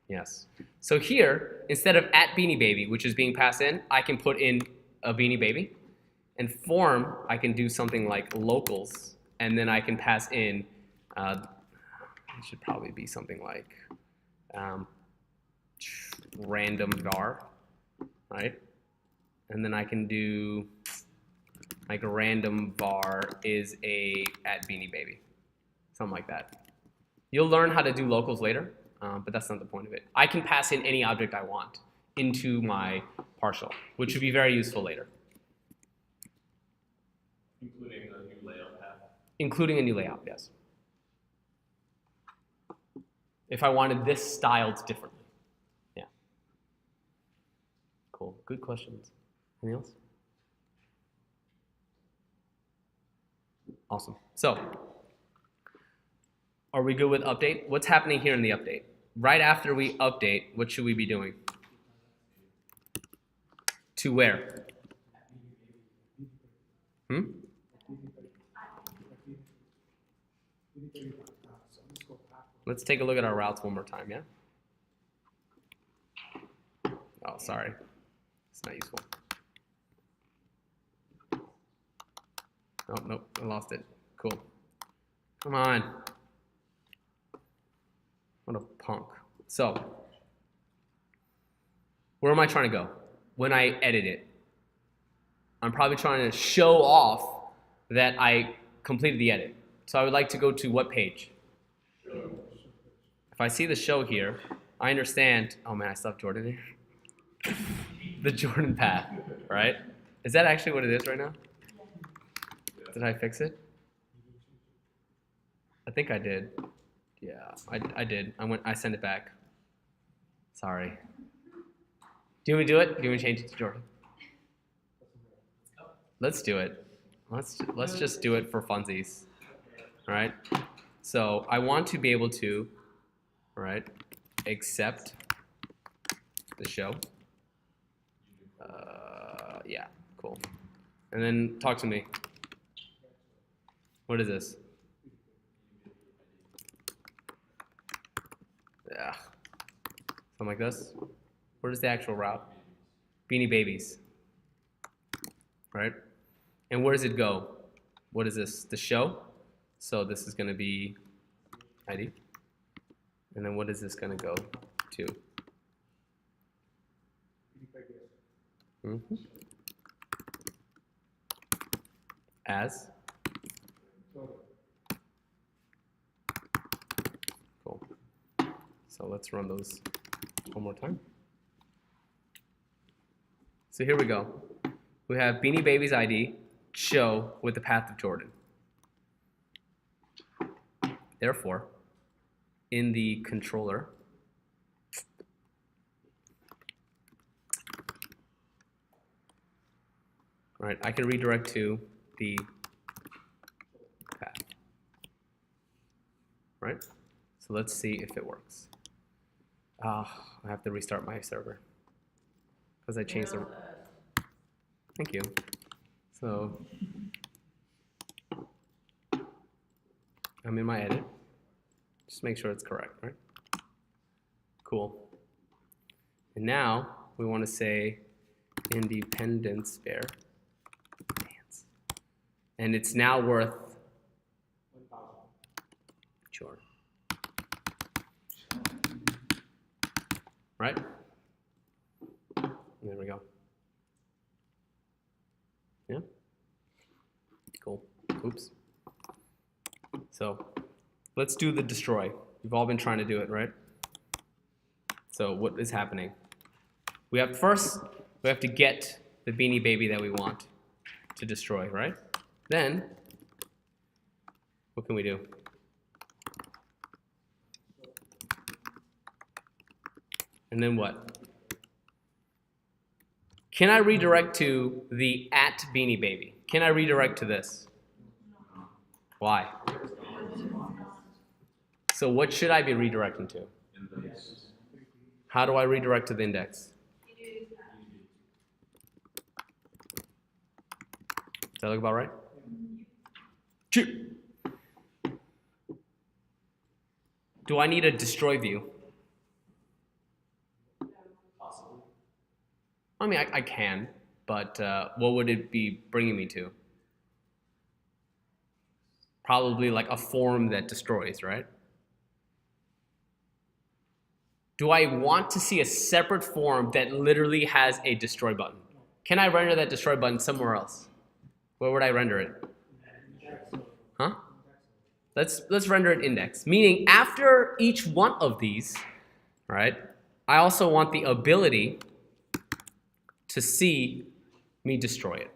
Yes. So here, instead of at Beanie Baby, which is being passed in, I can put in a Beanie Baby. And form, I can do something like locals, and then I can pass in, it should probably be something like random var, right? And then I can do like random var is a at Beanie Baby, something like that. You'll learn how to do locals later, but that's not the point of it. I can pass in any object I want into my partial, which would be very useful later. Including a new layout path. Including a new layout, yes. If I wanted this styled differently. Yeah. Cool. Good questions. Anything else? Awesome. So, are we good with update? What's happening here in the update? Right after we update, what should we be doing? To where? Let's take a look at our routes one more time, yeah? Oh, sorry. It's not useful. Oh, nope, I lost it. Cool. Come on. What a punk. So, where am I trying to go when I edit it? I'm probably trying to show off that I completed the edit. So I would like to go to what page? If I see the show here, I understand, oh man, I still have Jordan here. The Jordan path, right? Is that actually what it is right now? Did I fix it? I think I did. Yeah, I did. I sent it back. Sorry. Do you want me to do it? Do you want me to change it to Jordan? Let's do it. Let's just do it for funsies. All right? So I want to be able to, all right, accept the show. Yeah, cool. And then talk to me. What is this? Yeah. Something like this. What is the actual route? Beanie Babies. Right? And where does it go? What is this? The show? So this is going to be ID. And then what is this going to go to? Mm-hmm. As? Cool. So let's run those one more time. So here we go. We have Beanie Baby's ID show with the path of Jordan. Therefore, in the controller, right, I can redirect to the path. Right? So let's see if it works. I have to restart my server because I changed the. Thank you. So I'm in my edit. Just make sure it's correct, right? Cool. And now we want to say independence var dance. And it's now worth 1,000. sure. Right? There we go. Yeah? Cool. Oops. So let's do the destroy. You've all been trying to do it, right? So what is happening? We have to get the Beanie Baby that we want to destroy, right? Then, what can we do? And then what? Can I redirect to the @Beanie Baby? Can I redirect to this? Why? So what should I be redirecting to? How do I redirect to the index? Does that look about right? Shoot. Do I need a destroy view? I mean, I can, but what would it be bringing me to? Probably like a form that destroys, right? Do I want to see a separate form that literally has a destroy button? Can I render that destroy button somewhere else? Where would I render it? Huh? Let's render it index. Meaning after each one of these, right, I also want the ability to see me destroy it.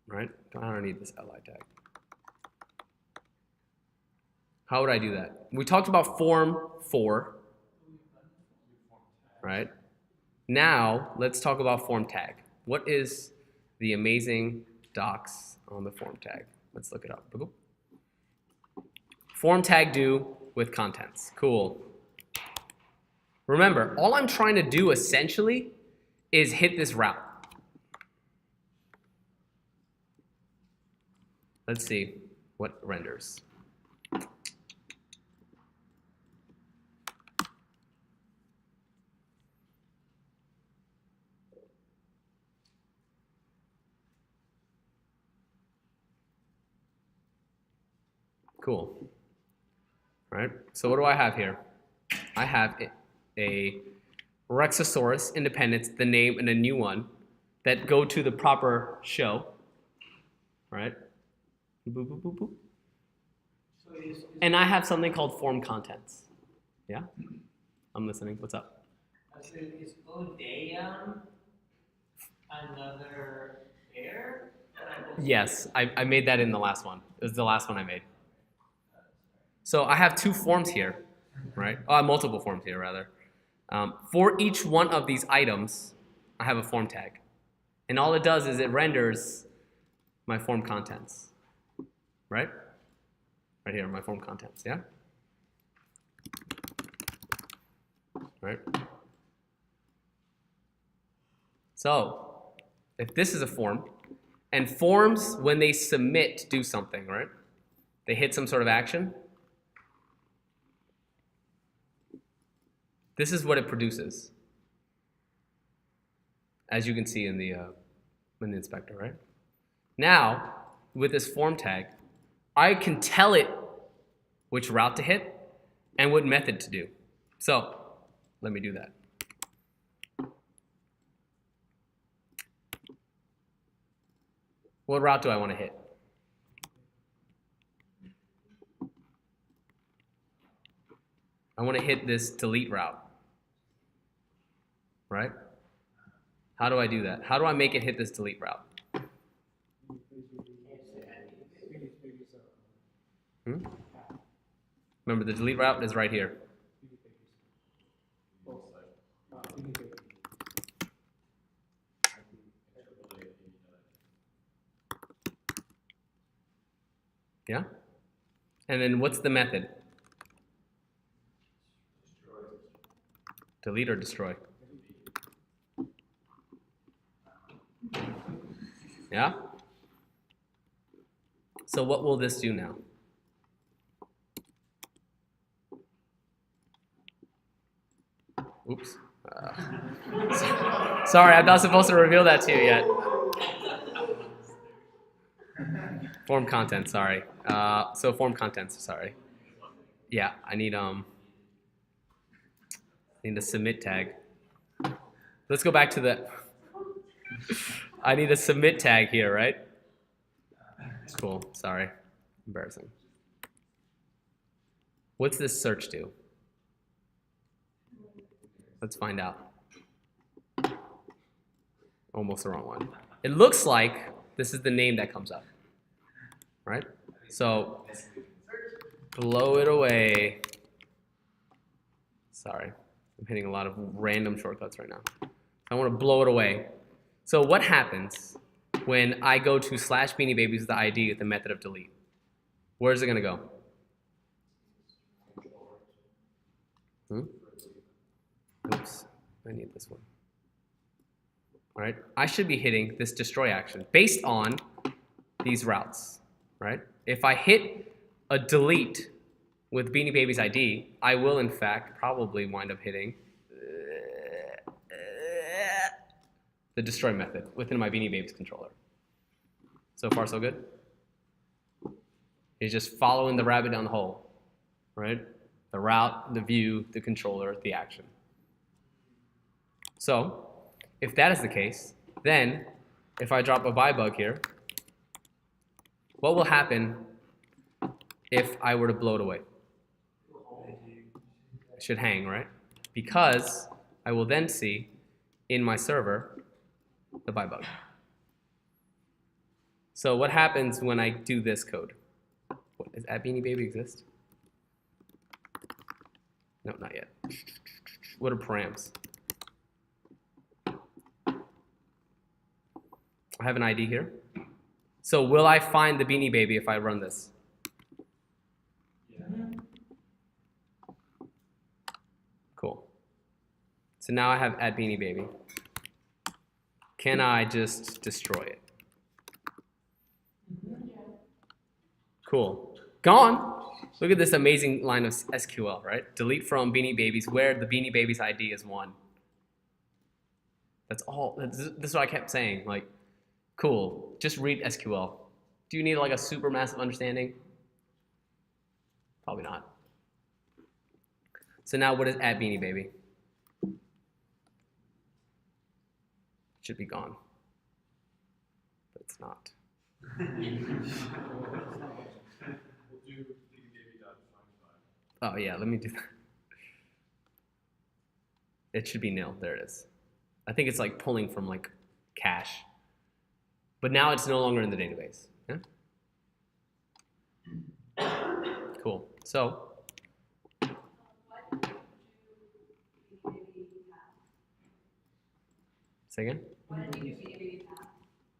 Right? I don't need this li tag. How would I do that? We talked about form for, right? Now, let's talk about form tag. What is the amazing docs on the form tag? Let's look it up. Form tag do with contents. Cool. Remember, all I'm trying to do essentially is hit this route. Let's see what renders. Cool. All right, so what do I have here? I have a Rexosaurus Independence, the name, and a new one that go to the proper show. Right? Boop, boop, boop, boop. So And I have something called form contents. Yeah? I'm listening. What's up? is Odeum another pair? Yes, I made that in the last one. It was the last one I made. So I have two forms here, right? Multiple forms here, rather. For each one of these items, I have a form tag. And all it does is it renders my form contents, right? Right here, my form contents, yeah? Right? So, if this is a form, and forms, when they submit, do something, right? They hit some sort of action. This is what it produces, as you can see in the inspector, right? Now, with this form tag, I can tell it which route to hit and what method to do. So let me do that. What route do I want to hit? I want to hit this delete route, right? How do I do that? How do I make it hit this delete route? Remember, the delete route is right here. Yeah? And then what's the method? Delete or destroy? Yeah? So what will this do now? Oops. Sorry, I'm not supposed to reveal that to you yet. Form content, sorry. So form contents, sorry. Yeah, I need a submit tag. Let's go back to the, I need a submit tag here, right? Cool, sorry, embarrassing. What's this search do? Let's find out. Almost the wrong one. It looks like this is the name that comes up, right? So blow it away. Sorry, I'm hitting a lot of random shortcuts right now. I want to blow it away. So what happens when I go to /beanie babies with the ID with the method of delete? Where's it going to go? Oops, I need this one. All right, I should be hitting this destroy action based on these routes, right? If I hit a delete with Beanie Baby's ID, I will in fact probably wind up hitting the destroy method within my Beanie Babies controller. So far so good? He's just following the rabbit down the hole, right? The route, the view, the controller, the action. So, if that is the case, then if I drop a buy bug here, what will happen if I were to blow it away? It should hang, right? Because I will then see in my server the buy bug. So what happens when I do this code? Does @beanie baby exist? No, not yet. What are params? I have an ID here. So will I find the Beanie Baby if I run this? Yeah. Cool. So now I have @beanie baby. Can I just destroy it? Cool. Gone. Look at this amazing line of SQL, right? Delete from Beanie Babies where the Beanie Babies ID is 1. That's all. This is what I kept saying. Like, cool. Just read SQL. Do you need like a super massive understanding? Probably not. So now what is @beanie baby? It should be gone. But it's not. Oh yeah, let me do that. It should be nil. There it is. I think it's like pulling from like cache. But now it's no longer in the database. Yeah? Cool. So say again?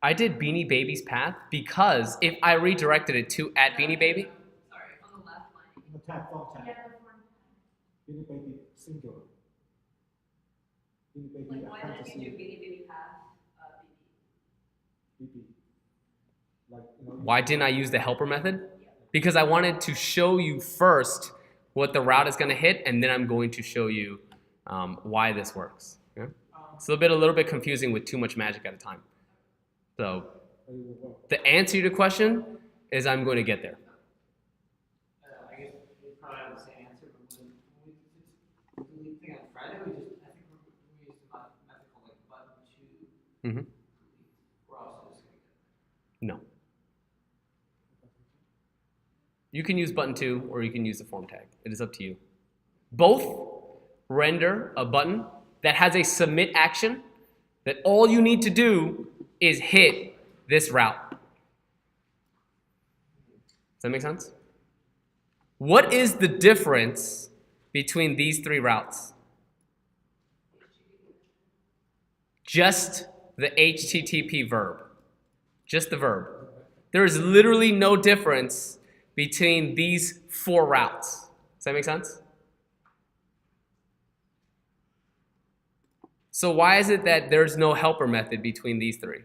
I did Beanie Baby's path because if I redirected it to @beanie baby, Sorry, on the left line. The tab, form tab. Yeah, the form. Beanie Baby singular. Beanie Baby Like, why account did is you do singular. Beanie Baby Path, BB? BB. Like, you know, why didn't I use the helper method? Because I wanted to show you first what the route is going to hit, and then I'm going to show you why this works. Yeah? It's a little bit confusing with too much magic at a time. So it will work. the answer to your question is I'm going to get there. delete thing on Friday, I think we used a method called like button to Mm-hmm. delete. We're also just gonna get No. You can use button 2 or you can use the form tag. It is up to you. Both render a button that has a submit action that all you need to do is hit this route. Does that make sense? What is the difference between these 3 routes? Just the HTTP verb. Just the verb. There is literally no difference between these 4 routes. Does that make sense? So why is it that there's no helper method between these 3?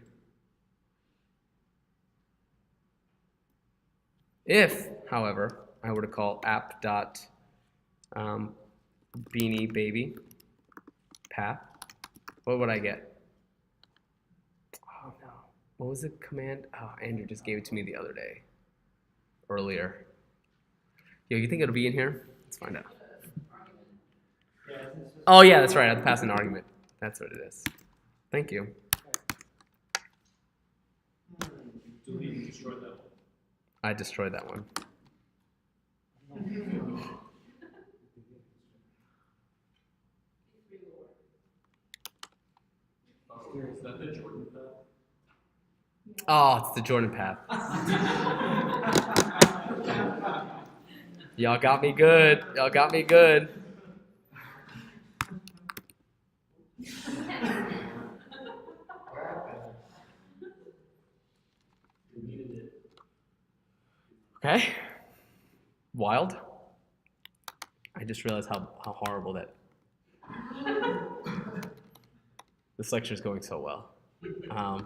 If, however, I were to call app.beanie baby path, what would I get? Oh no. What was the command? Oh, Andrew just gave it to me the other day. Earlier. Yo, you think it'll be in here? Let's find out. Oh yeah, that's right. I have to pass an argument. That's what it is. Thank you. Delete and destroy that one. I destroyed that one. Is that the Jordan path? Oh, it's the Jordan path. Y'all got me good. Y'all got me good. Okay. Wild. I just realized how horrible that. This lecture is going so well. No?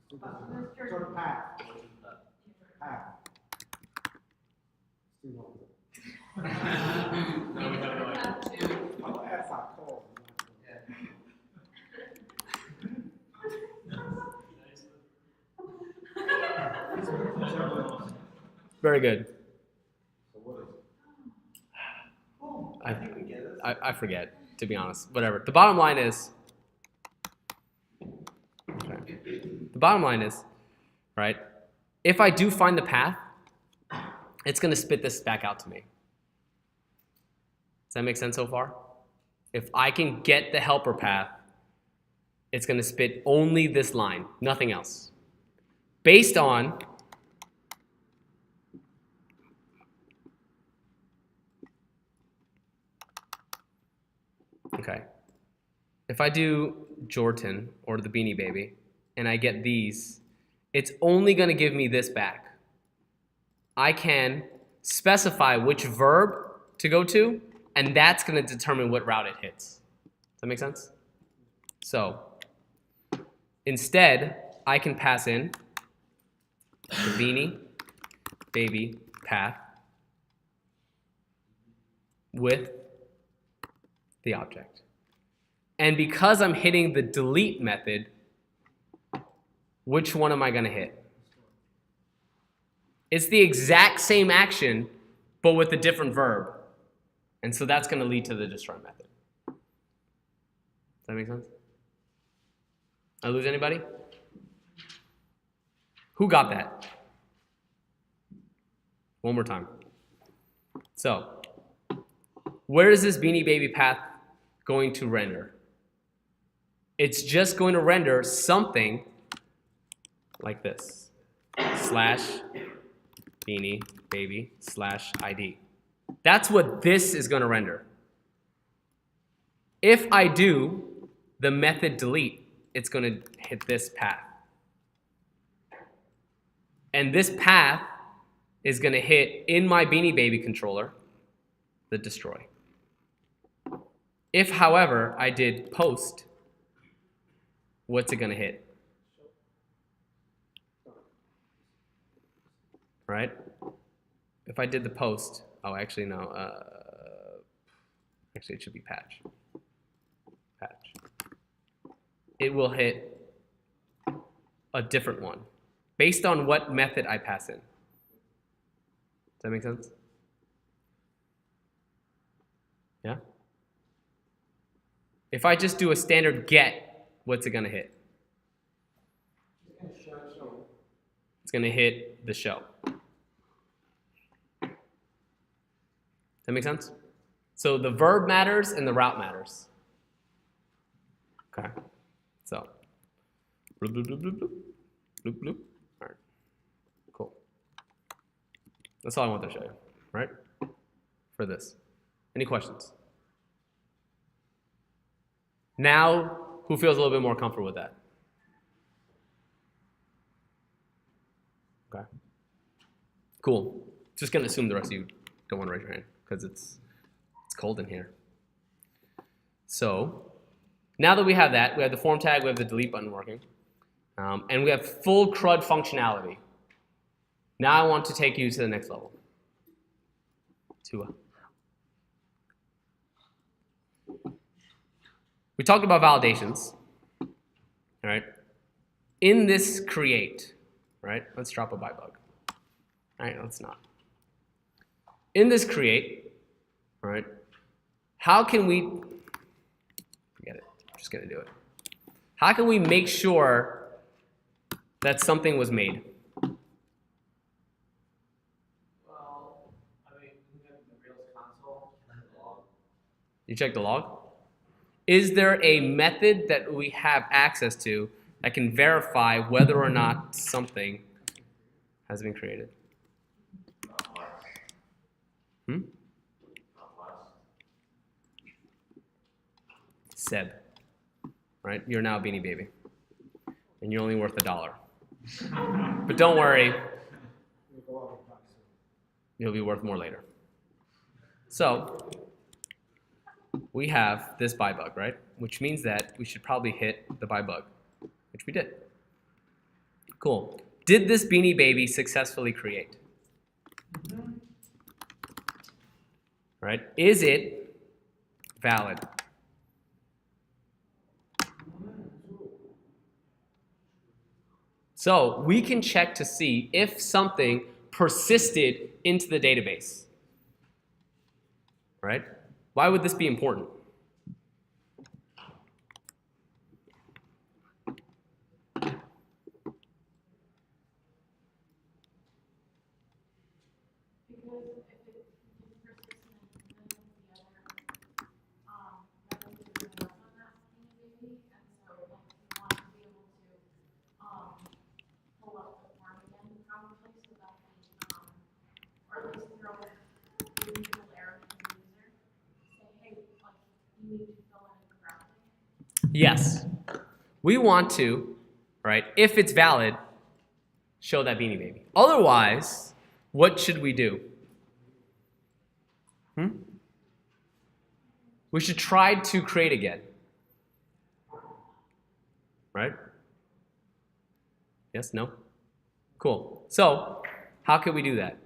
Sort of path. Path. Still not good. Now we have like, I'll add that call. Very good. So what is it? I forget, to be honest. Whatever. The bottom line is, okay. The bottom line is, right? If I do find the path, it's going to spit this back out to me. Does that make sense so far? If I can get the helper path, it's going to spit only this line, nothing else. Based on okay. If I do Jordan or the Beanie Baby and I get these, it's only going to give me this back. I can specify which verb to go to, and that's going to determine what route it hits. Does that make sense? So instead, I can pass in the Beanie Baby path with the object. And because I'm hitting the delete method, which one am I going to hit? It's the exact same action, but with a different verb. And so that's going to lead to the destroy method. Does that make sense? I lose anybody? Who got that? One more time. So, where is this Beanie Baby path going to render? It's just going to render something like this. Slash Beanie Baby slash ID. That's what this is going to render. If I do the method delete, it's going to hit this path. And this path is going to hit in my Beanie Baby controller the destroy. If, however, I did post, what's it going to hit? Right? If I did the post, oh, actually, no. Actually, it should be patch. Patch. It will hit a different one based on what method I pass in. Does that make sense? Yeah? If I just do a standard get, what's it going to hit? It's going to hit the show. Does that make sense? So the verb matters and the route matters. Okay. So, bloop, bloop, bloop, bloop, bloop, bloop, bloop. All right. Cool. That's all I want to show you, right? For this. Any questions? Now, who feels a little bit more comfortable with that? Okay. Cool. Just gonna assume the rest of you don't want to raise your hand because it's cold in here. So, now that we have that, we have the form tag, we have the delete button working, and we have full CRUD functionality. Now I want to take you to the next level. We talked about validations, all right? In this create, right? Let's drop a by bug. All right, let's not. In this create, all right, how can we, forget it, I'm just gonna do it. How can we make sure that something was made? Well, I mean, we have the Rails console and the log. You check the log? Is there a method that we have access to that can verify whether or not something has been created? Hmm? Seb, right? You're now a Beanie Baby, and you're only worth $1. But don't worry, you'll be worth more later. So we have this by bug, right? Which means that we should probably hit the by bug, which we did. Cool. Did this Beanie Baby successfully create? Right? Is it valid? So we can check to see if something persisted into the database. Right? Why would this be important? Yes. We want to, right, if it's valid, show that Beanie Baby. Otherwise, what should we do? We should try to create again. Right? Yes? No? Cool. So, how can we do that?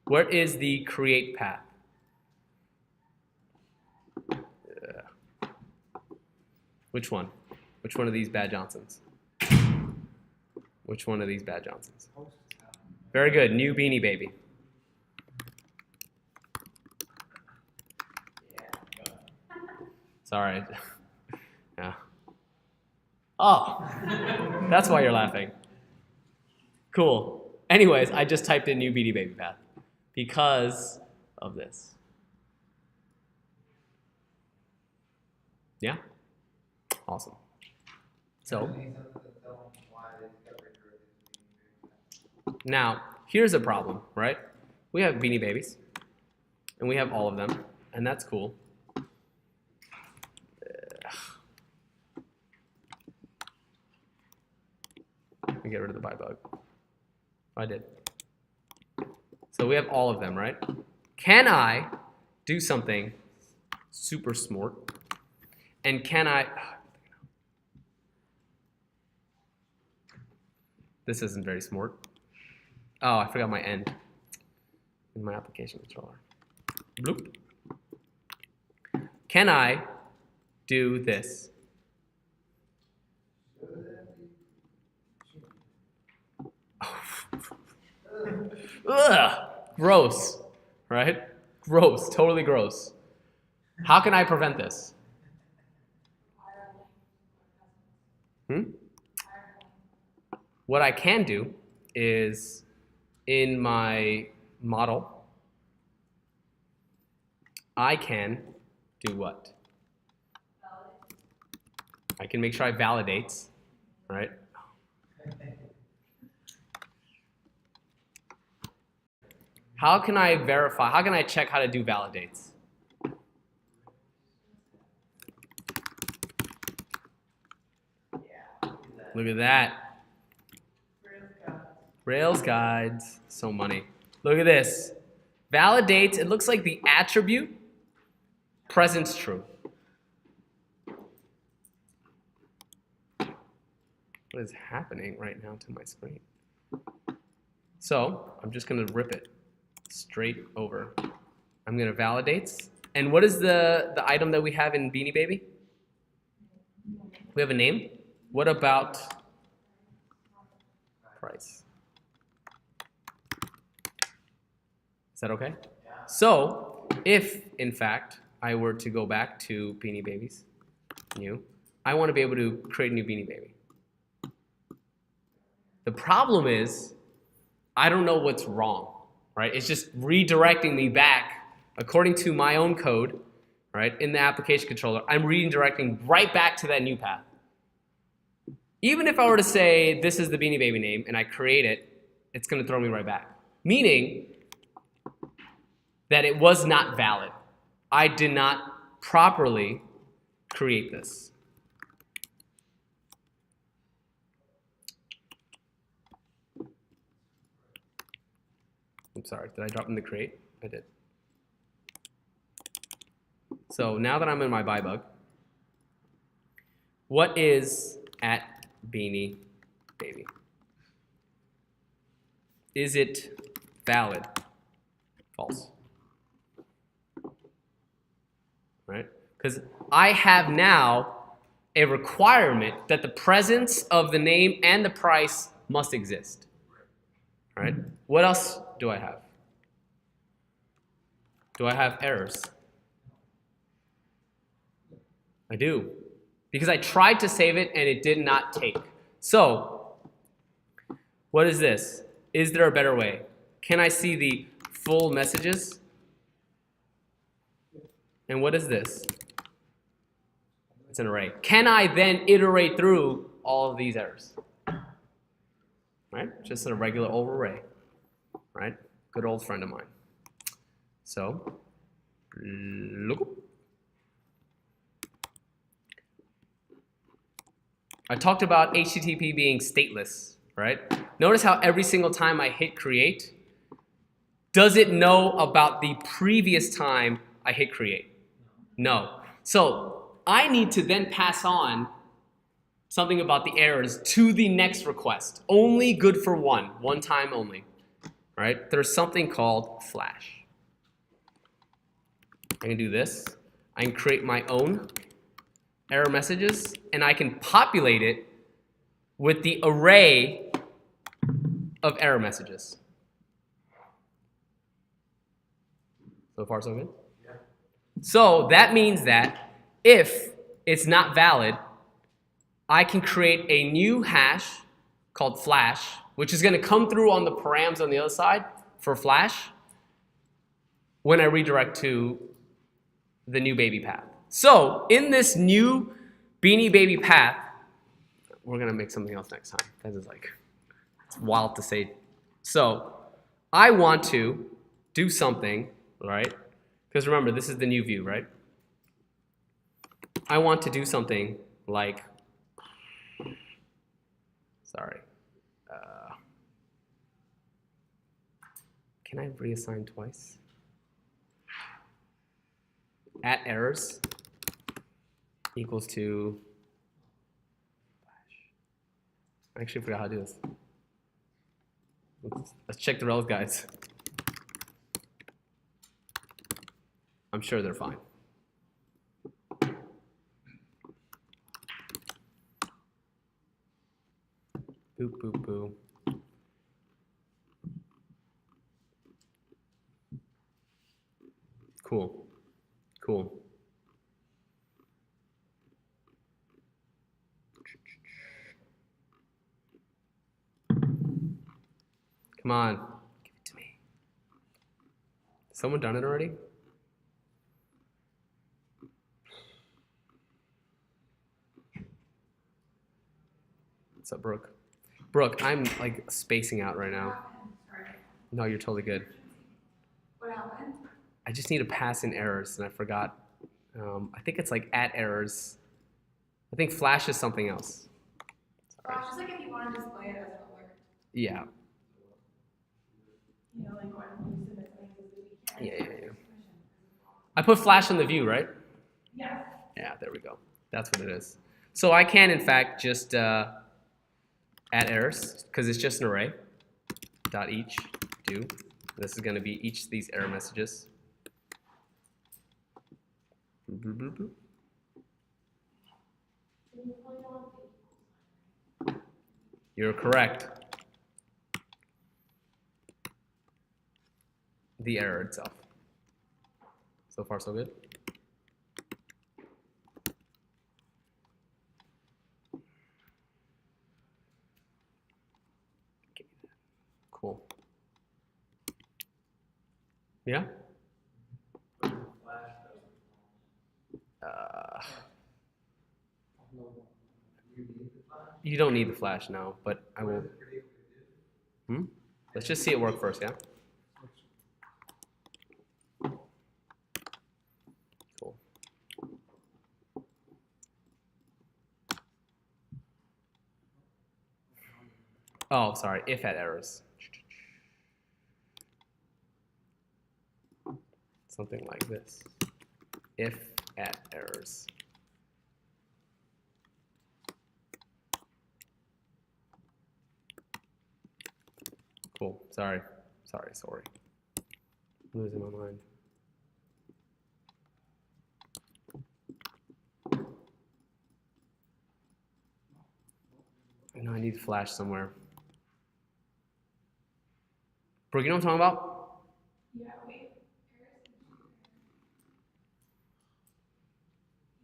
Where is the create path? Which one? Which one of these bad Johnsons? Which one of these bad Johnsons? Very good. New Beanie Baby. Sorry. Yeah. Oh, that's why you're laughing. Cool. Anyways, I just typed in new Beanie Baby path because of this. Yeah? Awesome. So, now, here's a problem, right? We have Beanie Babies, and we have all of them, and that's cool. Let me get rid of the by bug. I did. So we have all of them, right? Can I do something super smart? And can I... This isn't very smart. Oh, I forgot my end in my application controller. Bloop. Can I do this? Ugh, gross, right? Gross, totally gross. How can I prevent this? What I can do is in my model, I can do what? I can make sure I validates, right? How can I verify? How can I check how to do validates? Look at that. Rails guides. So money. Look at this. Validates, it looks like the attribute present's true. What is happening right now to my screen? So I'm just going to rip it straight over. I'm going to validates. And what is the item that we have in Beanie Baby? We have a name. What about price? Is that okay? So if, in fact, I were to go back to Beanie Babies, new, I want to be able to create a new Beanie Baby. The problem is, I don't know what's wrong, right? It's just redirecting me back according to my own code, right? In the application controller, I'm redirecting right back to that new path. Even if I were to say this is the Beanie Baby name and I create it, it's going to throw me right back. Meaning that it was not valid. I did not properly create this. I'm sorry, did I drop in the create? I did. So now that I'm in my buy bug, what is at Beanie Baby? Is it valid? False. Right? Because I have now a requirement that the presence of the name and the price must exist. Right? What else do I have? Do I have errors? I do. Because I tried to save it and it did not take. So, what is this? Is there a better way? Can I see the full messages? And what is this? It's an array. Can I then iterate through all of these errors? Right? Just a regular old array. Right? Good old friend of mine. So, look. I talked about HTTP being stateless, right? Notice how every single time I hit create, does it know about the previous time I hit create? No. So I need to then pass on something about the errors to the next request. Only good for one time only, right? There's something called flash. I can do this. I can create my own error messages, and I can populate it with the array of error messages. So far, so good? Yeah. So that means that if it's not valid, I can create a new hash called flash, which is going to come through on the params on the other side for flash when I redirect to the new baby path. So in this new Beanie Baby path, we're going to make something else next time. That is like, it's wild to say. So I want to do something, right? Because remember, this is the new view, right? I want to do something like, sorry. Can I reassign twice? At errors equals to, I actually forgot how to do this. Let's check the Rails guides. I'm sure they're fine. Boop, boop, boo. Cool. Cool. Come on. Give it to me. Someone done it already? What's up, Brooke? Brooke, I'm like spacing out right now. No, you're totally good. What happened? I just need to pass in errors, and I forgot. I think it's like at errors. I think flash is something else. Flash is like if you want to display it as an alert. Yeah. You know, like when you submit something to the weekend. Yeah. I put flash in the view, right? Yeah. Yeah, there we go. That's what it is. So I can, in fact, just add errors, because it's just an array. Dot each do. This is going to be each of these error messages. Boop, boop, boop, boop. You're correct. The error itself. So far, so good. Cool. Yeah? You don't need the flash now, but I will. Let's just see it work first, yeah? Cool. Oh, sorry, if at errors. Something like this. If at errors. Cool. Sorry. I'm losing my mind. I know I need flash somewhere. Brooke, you know what I'm talking about? Yeah, wait.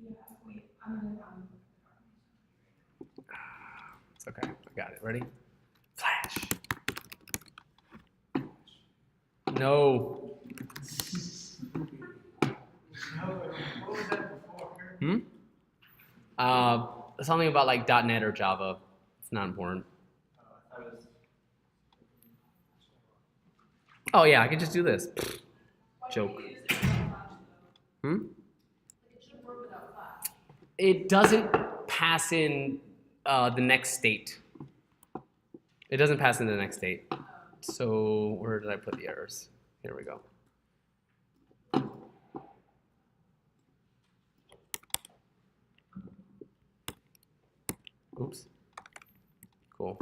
Yeah, wait. I'm gonna It's okay. I got it. Ready? Flash. No. What was that before? Something about like .NET or Java. It's not important. I thought it was. Oh yeah, I can just do this. Joke. It should work without flash. It doesn't pass in the next state. It doesn't pass in the next state. So where did I put the errors? Here we go. Oops. Cool.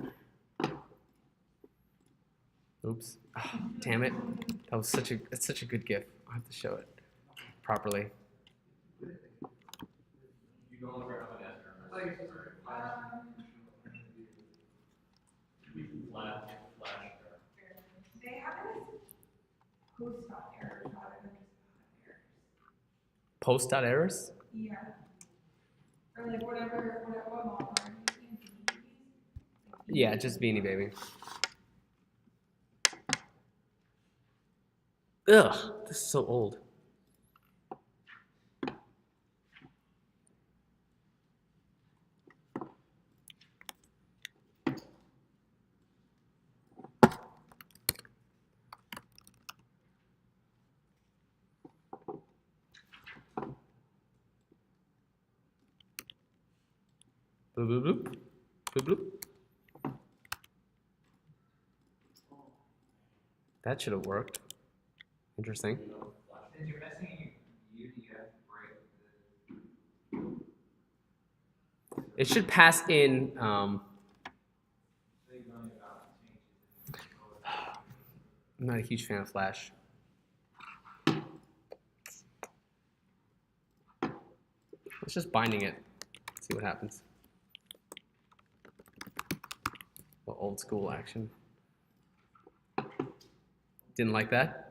Oops. Oh, damn it. That was it's such a good GIF. I have to show it properly. You no longer have an answer. They have it as post-stop errors rather than just errors. Post.errors? Yeah. Or like what model are you using? Yeah, just Beanie Baby. Ugh, this is so old. Bloop, bloop, bloop. Bloop, bloop. That should have worked. Interesting. Since you're messing you have to break the. It should pass in. I'm not a huge fan of Flash. Let's just binding it. See what happens. Well, old school action. Didn't like that?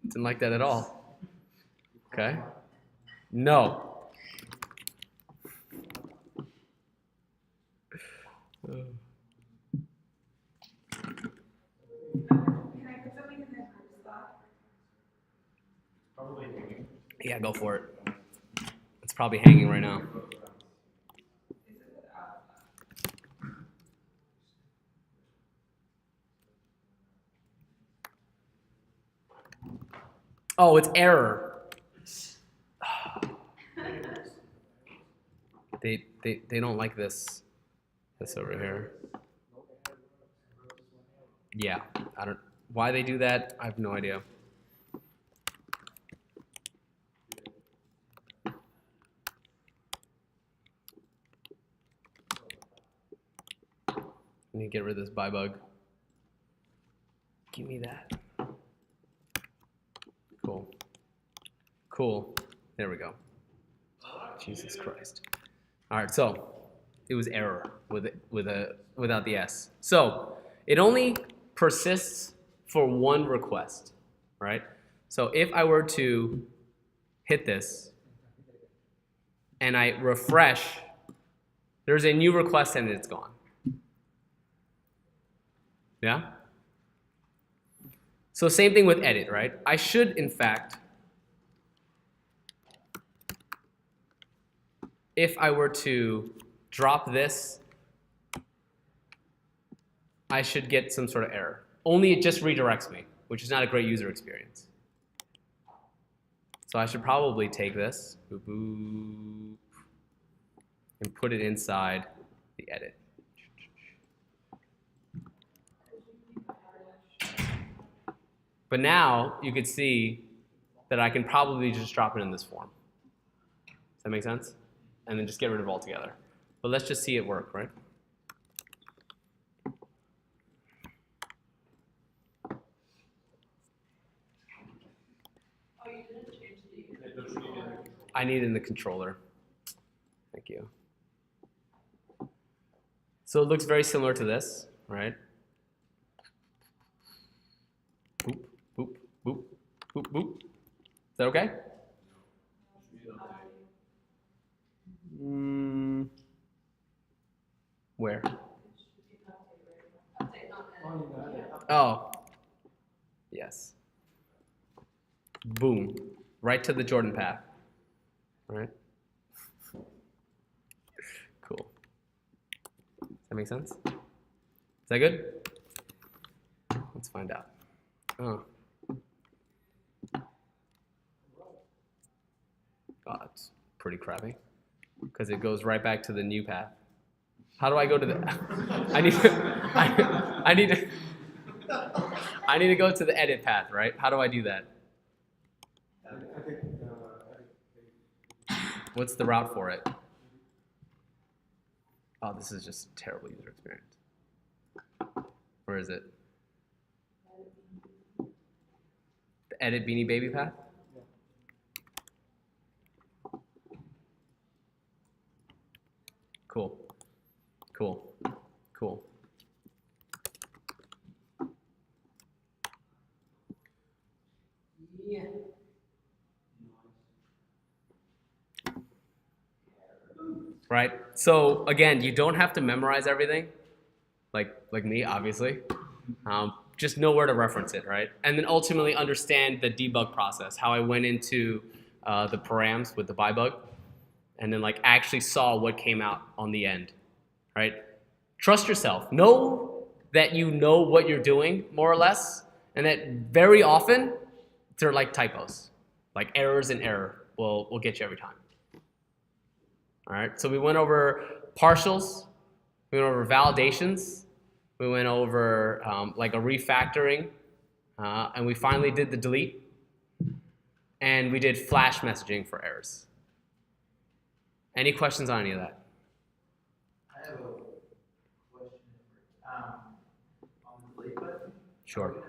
Didn't like that at all. Okay. No. Yeah, go for it. It's probably hanging right now. Oh, it's error. They don't like this over here. Yeah, I don't. Why they do that? I have no idea. I need to get rid of this buy bug. Give me that. Cool. Cool. There we go. Jesus Christ. All right, so it was error without the S. So it only persists for one request, right? So if I were to hit this and I refresh, there's a new request and it's gone. Yeah? So same thing with edit, right? I should, in fact, if I were to drop this, I should get some sort of error. Only it just redirects me, which is not a great user experience. So I should probably take this boop, boop, and put it inside the edit. But now you could see that I can probably just drop it in this form. Does that make sense? And then just get rid of it altogether. But let's just see it work, right? Oh, you didn't change the. I need it in the controller. Thank you. So it looks very similar to this, right? Boop, boop, boop, boop, boop. Is that okay? Where? Oh, yes. Boom. Right to the Jordan path. Right? Cool. Does that make sense? Is that good? Let's find out. Oh. Oh, it's pretty crappy. Because it goes right back to the new path. How do I go to the... I need to go to the edit path, right? How do I do that? What's the route for it? Oh, this is just a terrible user experience. Where is it? The edit beanie baby path? Cool. Cool. Cool. Yeah. Right? So again, you don't have to memorize everything, like me, obviously. Just know where to reference it, right? And then ultimately understand the debug process, how I went into the params with the buy bug, and then like actually saw what came out on the end, right? Trust yourself. Know that you know what you're doing, more or less, and that very often they're like typos, like errors and error will get you every time. All right, so we went over partials, we went over validations, we went over like a refactoring, and we finally did the delete, and we did flash messaging for errors. Any questions on any of that? I have a question on the delete button. Sure. Are we gonna